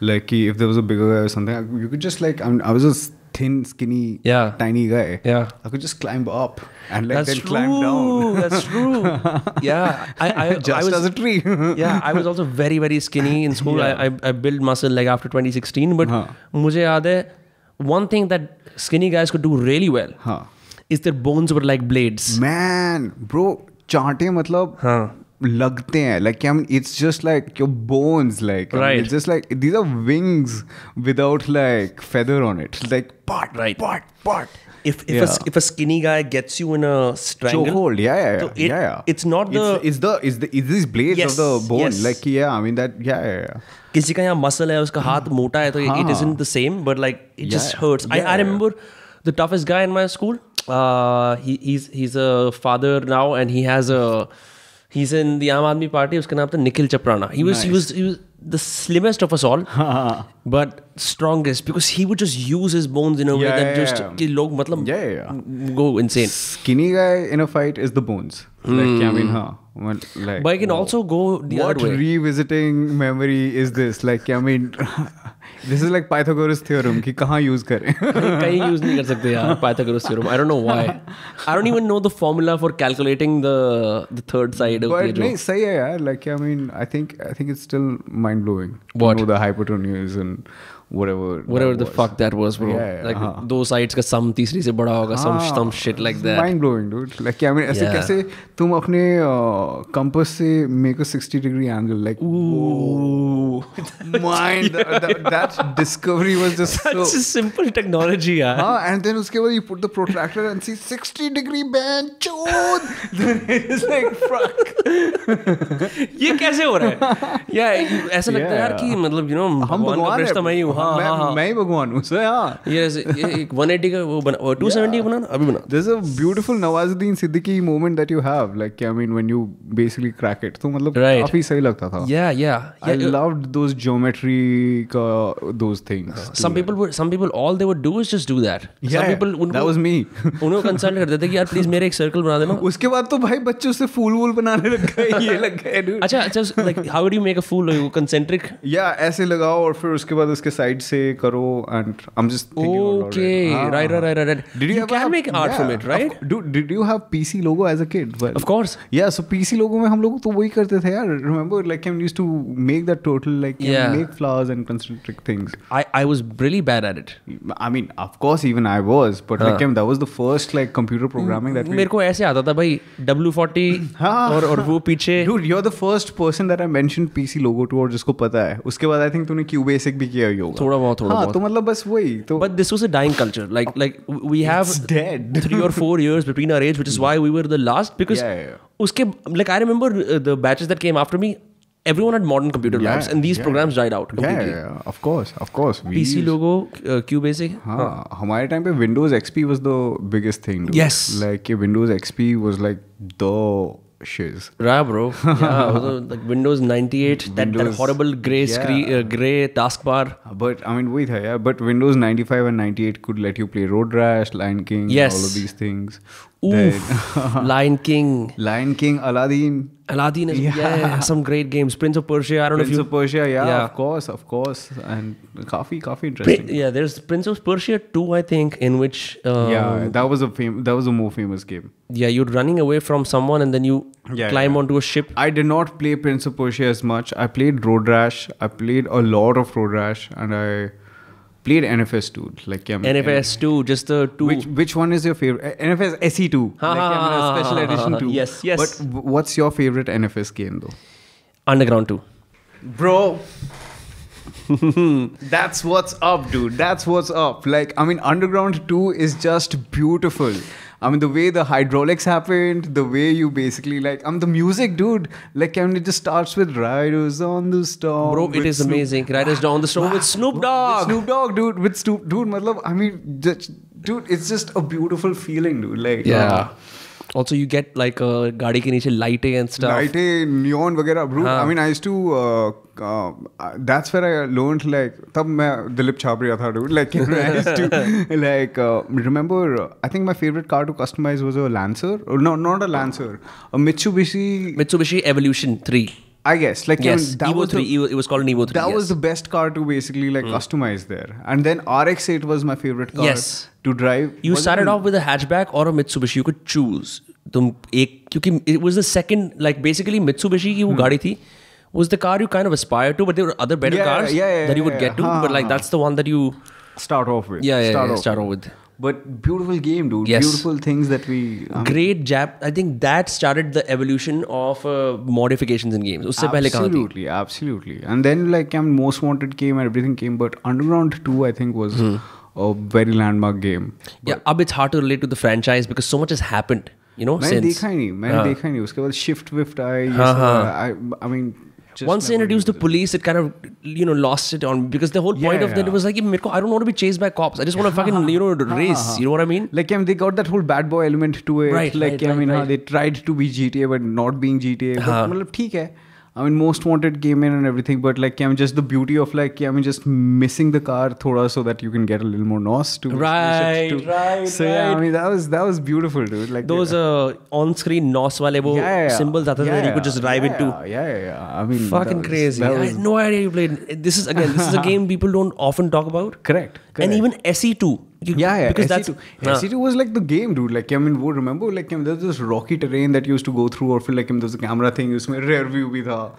like if there was a bigger guy or something you could just like I was a thin skinny tiny guy. I could just climb up and like then climb down. That's true. Yeah, I was as a tree. Yeah, I was also very very skinny in school. I built muscle like after 2016, but मुझे याद है one thing that skinny guys could do really well is their bones were like blades. Man, bro, चांटे मतलब लगते हैं like I mean it's just like your bones like right. I mean, it's just like these are wings without like feather on it like part. If a skinny guy gets you in a strangle chokehold so it's not it's these blades of the bone like I mean that किसी का यहाँ muscle है उसका हाथ मोटा है तो it isn't the same but like it just hurts. I remember the toughest guy in my school he's a father now and he's in the Aam Aadmi Party. उसका नाम था Nikhil चपराना. He was the slimmest of us all, but strongest because he would just use his bones in a way that just कि लोग मतलब go insane. Skinny guy in a fight is the bones. Like I mean like but I can also go the other way. What revisiting memory is this? Like I mean this is like Pythagoras theorem कि कहाँ use करें. कहीं use नहीं कर सकते यार Pythagoras theorem. I don't know why. I don't even know the formula for calculating the third side of but नहीं सही है यार. Like I mean I think it's still mind blowing. What? To know the hypotenuse and whatever the fuck that was, bro. Like दो sides का sum तीसरी से बड़ा होगा some shit like that. Mind blowing, dude. Like I mean ऐसे कैसे तुम अपने compass से make a 60-degree angle like ooh mind that discovery was just such a simple technology यार. And then उसके बाद you put the protractor and see 60-degree bend chod then it's like fuck ये कैसे हो रहा है यार. ऐसा लगता है यार कि मतलब you know भगवान का फरिश्ता मैं ही हूँ. मैं ही भगवान हूँ. So ये 180 का वो बना 270 बना अभी बना. There's a beautiful Nawazuddin Siddiqui moment that you have like I mean when you basically crack it. तो मतलब काफी सही लगता था. Yeah. I loved those geometry those things. Some people all they would do is just do that. Some people that was me. उनको consult करते थे कि यार प्लीज मेरे एक सर्कल बना देना. उसके बाद तो भाई बच्चे उससे फूल बनाने लग गए. ये लग गए. अच्छा like how would you make a fool? Concentric? ऐसे लगाओ और फिर उसके बाद उसके साइड से करो and I'm just thinking okay right. Did you can make art from it, right? Did you have PC logo as a kid? Well, of course. So PC logo में हम लोग तो वही करते थे यार. Remember like I used to make that total like Yeah. make flowers and concentric things. I was really bad at it. I mean, of course, even I was, but like that was the first like computer programming that we. मेरे को ऐसे आता था भाई W40 और वो पीछे. Dude, you're the first person that I mentioned PC logo to और जिसको पता है. उसके बाद I think तूने QBasic भी किया ही होगा. थोड़ा बहुत. तो मतलब बस वही. तो But this was a dying culture. Like we have It's dead. 3 or 4 years between our age, which is why we were the last. Because uske, like I remember the batches that came after me, everyone had modern computer labs, and these programs died out completely. Yeah, of course. PC logo, QBasic. हमारे time पे Windows XP was the biggest thing. Dude. Yes. Like Windows XP was like the shiz. Right, bro. Yeah, like Windows 98, that horrible gray screen, gray taskbar. But I mean, wait, yeah. But Windows 95 and 98 could let you play Road Rash, Lion King, all of these things. Oof. Lion King, Aladdin. Aladdin is some great games. Prince of Persia. I don't know if you. Prince of Persia, yeah, of course, and coffee interesting. There's Prince of Persia 2, I think, in which. That was a more famous game. Yeah, you're running away from someone and then you climb onto a ship. I did not play Prince of Persia as much. I played Road Rash. I played a lot of Road Rash, and I played NFS 2. Like NFS 2, just the 2. Which one is your favorite? NFS SE 2. Special edition 2. Yes. But what's your favorite NFS game though? Underground 2. Bro. That's what's up, dude. That's what's up. Like, I mean, Underground 2 is just beautiful. I mean, the way the hydraulics happened, the way you basically like, the music, dude. Like, I mean, it just starts with Riders on the Storm. Bro, it is amazing. Riders on the Storm with Snoop Dogg. Dude. Dude, matlab, I mean, dude, it's just a beautiful feeling, dude. Like, also, you get like gaadi ke niche lighting and stuff. Lighting, neon, वगैरह. Bro, I mean, I used to. That's where I learned like. तब मैं दिलीप छाप रहा था, dude. Like, I used to like remember. I think my favorite car to customize was a Lancer. Or no, not a Lancer. A Mitsubishi Evolution 3. I guess. Like, yes, Evo 3. It was called an Evo 3. That was the best car to basically like customize there. And then RX-8 was my favorite car to drive. You started off with a hatchback or a Mitsubishi. You could choose. Because it was the second, like basically Mitsubishi ki wo gaadi thi, was the car you kind of aspired to, but there were other better cars that you would get to. But like that's the one that you start off with. Start off with. But beautiful game, dude. Yes. Beautiful things that we... Great jab. I think that started the evolution of modifications in games. Usse pehle kahan thi? Absolutely. And then like Most Wanted came and everything came. But Underground 2, I think, was a very landmark game. But ab it's hard to relate to the franchise because so much has happened, since. मैंने देखा ही नहीं. उसके बाद Shift Wift I mean... Once they introduced the police, it kind of, lost it on, because the whole point of that was like, I don't want to be chased by cops. I just want to fucking, race. You know what I mean? Like, they got that whole bad boy element to it. Right, like, they tried to be GTA, but not being GTA. But, मतलब, ठीक है. I mean, Most Wanted came in and everything, but like, just the beauty of like, just missing the car thoda so that you can get a little more nos to. Right. So yeah, I mean, that was beautiful, dude. Like those on-screen nos wale wo symbols aate that you could just drive into. Yeah. I mean, fucking crazy. I had no idea you played. This is a game people don't often talk about. Correct. And even SE2. Because SE2 was like the game, dude. Like, I mean, remember, like, there's this rocky terrain that you used to go through, or feel like there's a camera thing, usme rear view bhi tha.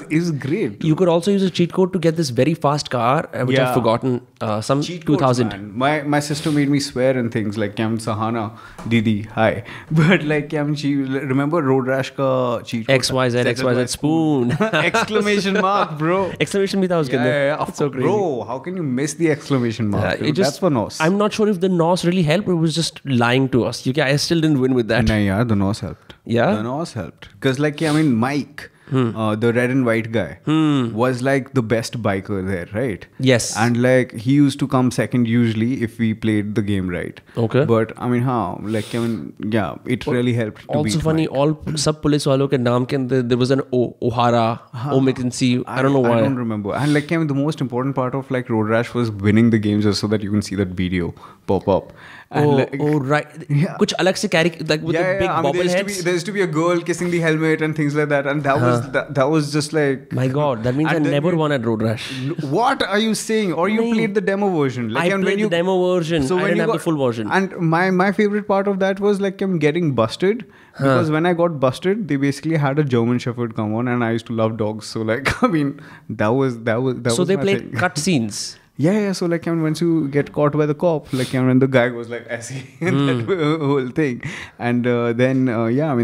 It was great. Dude. You could also use a cheat code to get this very fast car, which I've forgotten. Some cheat 2000. Codes, my sister made me swear and things like Sahana, Didi, hi. But like, she remember Road Rash ka cheat code. XYZ spoon. Exclamation mark, bro. Exclamation bhi tha uske andar. Yeah. It's so crazy. Bro, how can you miss the exclamation mark? That's for NOS. I'm not sure if the NOS really helped, or it was just lying to us. I still didn't win with that. No, yeah, the NOS helped. Yeah? The NOS helped. Because like, Mike, the red and white guy, was like the best biker there, right? Yes. And like, he used to come second usually if we played the game right. Okay. But I mean, it really helped to also beat funny, Mike. all sub police walo ke naam ke andar there was an O'Hara, McKinsey. I don't know why. I don't remember. And like, the most important part of like Road Rash was winning the games just so that you can see that video pop up. And right. Kuch alag se carry, like with the big bobble heads. There used to be a girl kissing the helmet and things like that. And that that was just like. My God, that means I never won at Road Rash. What are you saying? Or you played the demo version? Like, I played the demo version. So I didn't have the full version. And my favorite part of that was like I'm getting busted. Because when I got busted, they basically had a German Shepherd come on, and I used to love dogs. So like, I mean, that was. So they played cut scenes. Yeah. So like, once you get caught by the cop, like, when the guy goes like, "Aise," that whole thing, and then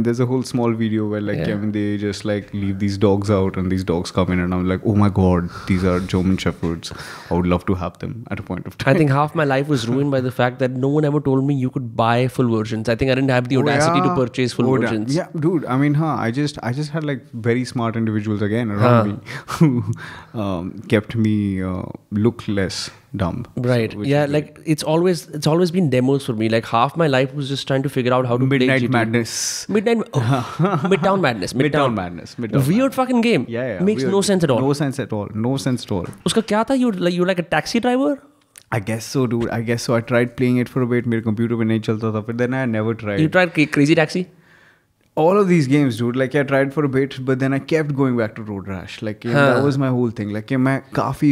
there's a whole small video where like, they just like leave these dogs out, and these dogs come in, and I'm like, oh my God, these are German Shepherds. I would love to have them at a point of time. I think half my life was ruined by the fact that no one ever told me you could buy full versions. I think I didn't have the audacity to purchase full versions. Yeah, dude. I mean, I just had like very smart individuals again around me who kept me look less dumb. Right. Yeah, like it's always been demos for me. Like half my life was just trying to figure out how to play Midtown Madness. Midtown Madness. Midtown Madness. Weird fucking game. Yeah. Makes no sense at all. No sense at all. Uska kya tha? You like a taxi driver? I guess so, dude. I tried playing it for a bit. मेरे computer पे नहीं चलता था. But then I never tried. You tried Crazy Taxi? All of these games, dude. Like I tried for a bit, but then I kept going back to Road Rash. Like that was my whole thing. Like मैं काफी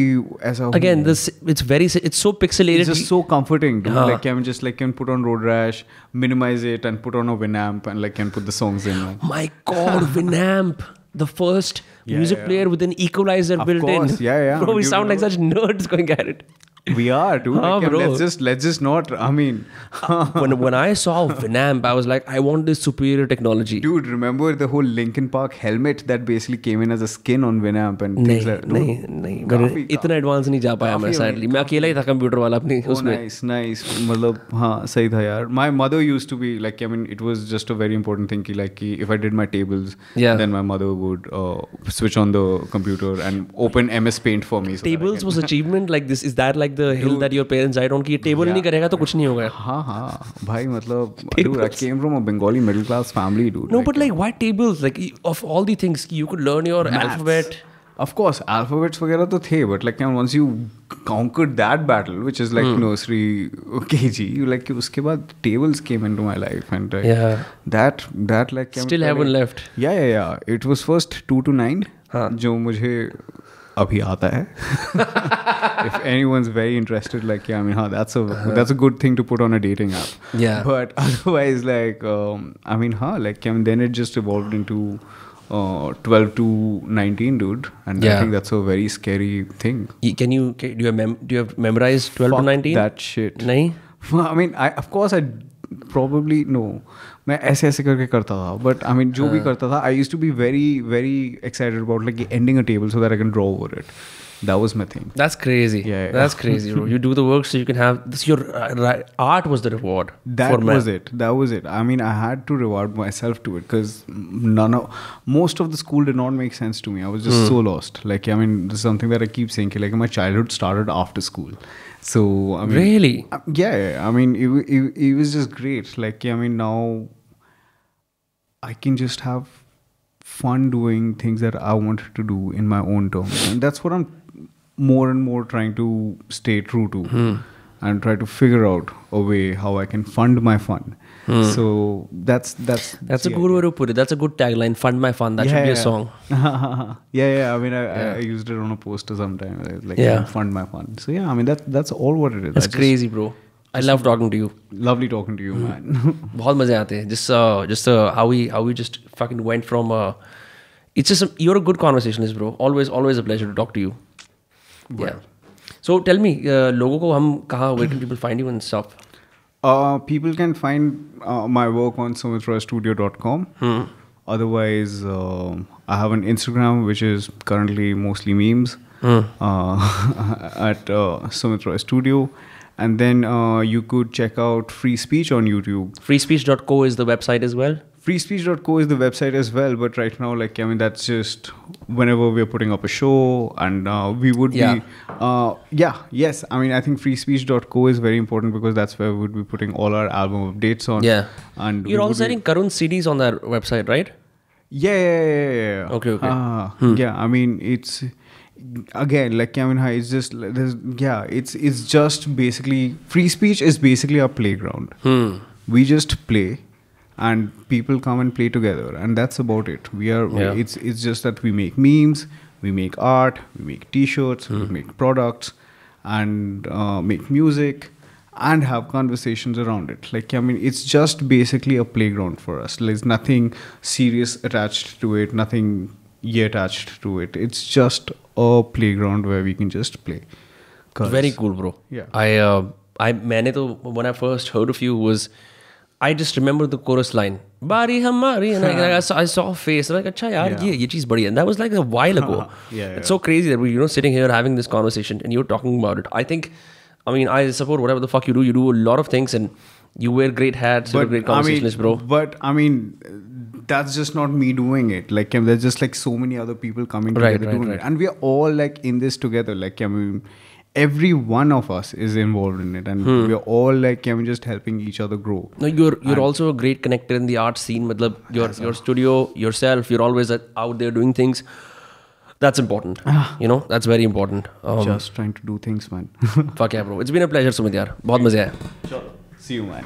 ऐसा. Again, it's so pixelated. It's just so comforting, dude. Like I'm just like can put on Road Rash, minimize it, and put on a Winamp, and like can put the songs in. My God, Winamp, the first music player with an equalizer built in. Yeah. Bro, we sound like such nerds going at it. We are, dude. Let's just not. I mean, when I saw Vinamp, I was like, I want this superior technology. Dude, remember the whole Linkin Park helmet that basically came in as a skin on Vinamp and things like that? नहीं. इतना advance नहीं जा पाया मैं sadly. मैं अकेला ही था computer वाला अपनी उसमें. Nice. मतलब हाँ सही था यार. My mother used to be like, I mean, it was just a very important thing. Like if I did my tables, then my mother would switch on the computer and open MS Paint for me. Tables was achievement like this. Is that like the hill that your parents died on? कि table नहीं करेगा तो कुछ नहीं होगा. हाँ भाई मतलब dude, I came from a Bengali middle class family, dude. No, but like why tables? Like of all the things you could learn your alphabet. Of course, alphabets वगैरह तो थे, but like once you conquered that battle, which is like nursery KG, like उसके बाद tables came into my life, and that like still haven't left. Yeah. It was first 2 to 9, जो मुझे अभी आता है. If anyone's very interested, like I mean, that's a good thing to put on a dating app. Yeah. But otherwise, like then it just evolved into 12 to 19, dude, and I think that's a very scary thing. Do you have memorized 12 to 19? That shit. नहीं? I mean, of course I probably no. मैं ऐसे करके करता था, but I mean जो भी करता था, I used to be very very excited about like ending a table so that I can draw over it. That was my thing. That's crazy. Yeah. That's crazy, bro. You do the work so you can have this. Your art was the reward. That was it. I mean, I had to reward myself to it because most of the school did not make sense to me. I was just so lost. Like, I mean, this is something that I keep saying. Like, my childhood started after school. So, I mean, really? Yeah. I mean, it was just great. Like, I mean, now I can just have fun doing things that I wanted to do in my own terms, and that's what I'm more and more trying to stay true to, and try to figure out a way how I can fund my fun. So that's a good way to put it. That's a good tagline. Fund my fun. That should be a song. Yeah. I mean, I used it on a poster sometime. Like, fund my fun. So yeah, I mean that's all what it is. That's crazy, bro. I love talking to you. Lovely talking to you, man. बहुत मजे आते हैं. Just how we just fucking went from. It's just you're a good conversationalist, bro. Always a pleasure to talk to you. Well. Yeah. So tell me, लोगों को हम कहाँ? Where can people find you and stuff? People can find my work on sumitroystudio.com. Otherwise, I have an Instagram which is currently mostly memes at Sumit Roy Studio. And then you could check out Free Speech on YouTube. Freespeech.co is the website as well? Freespeech.co is the website as well. But right now, like, I mean, that's just whenever we're putting up a show, and we would be... Yes. I mean, I think freespeech.co is very important because that's where we would be putting all our album updates on. Yeah. And you're also selling Karun's CDs on that website, right? Yeah. Okay. Yeah, I mean, it's... Again, like, I mean, it's just it's just basically Free Speech is basically our playground. We just play, and people come and play together, and that's about it. Yeah. It's just that we make memes, we make art, we make t-shirts, we make products, and make music, and have conversations around it. Like, I mean, it's just basically a playground for us. There's nothing serious attached to it, nothing attached to it. It's just a playground where we can just play. Very cool, bro. Yeah. When I first heard of you I just remember the chorus line, Bari Hamari, and I saw a face, like, acha yaar, ye cheez badi hai. And that was like a while ago. It's so crazy that we're sitting here having this conversation and you're talking about it. I support whatever the fuck you do. You do a lot of things and you wear great hats, you're a great conversationalist, bro. But I mean, that's just not me doing it. Like, there's just like so many other people coming together doing it. And we're all like in this together. Like, I mean, every one of us is involved in it, and we're all like just helping each other grow. No, you're also a great connector in the art scene. Your studio, yourself, you're always out there doing things. That's important. That's very important. Just trying to do things, man. Fuck yeah, bro. It's been a pleasure, Sumit yaar. बहुत मजा आया. Sure. See you, man.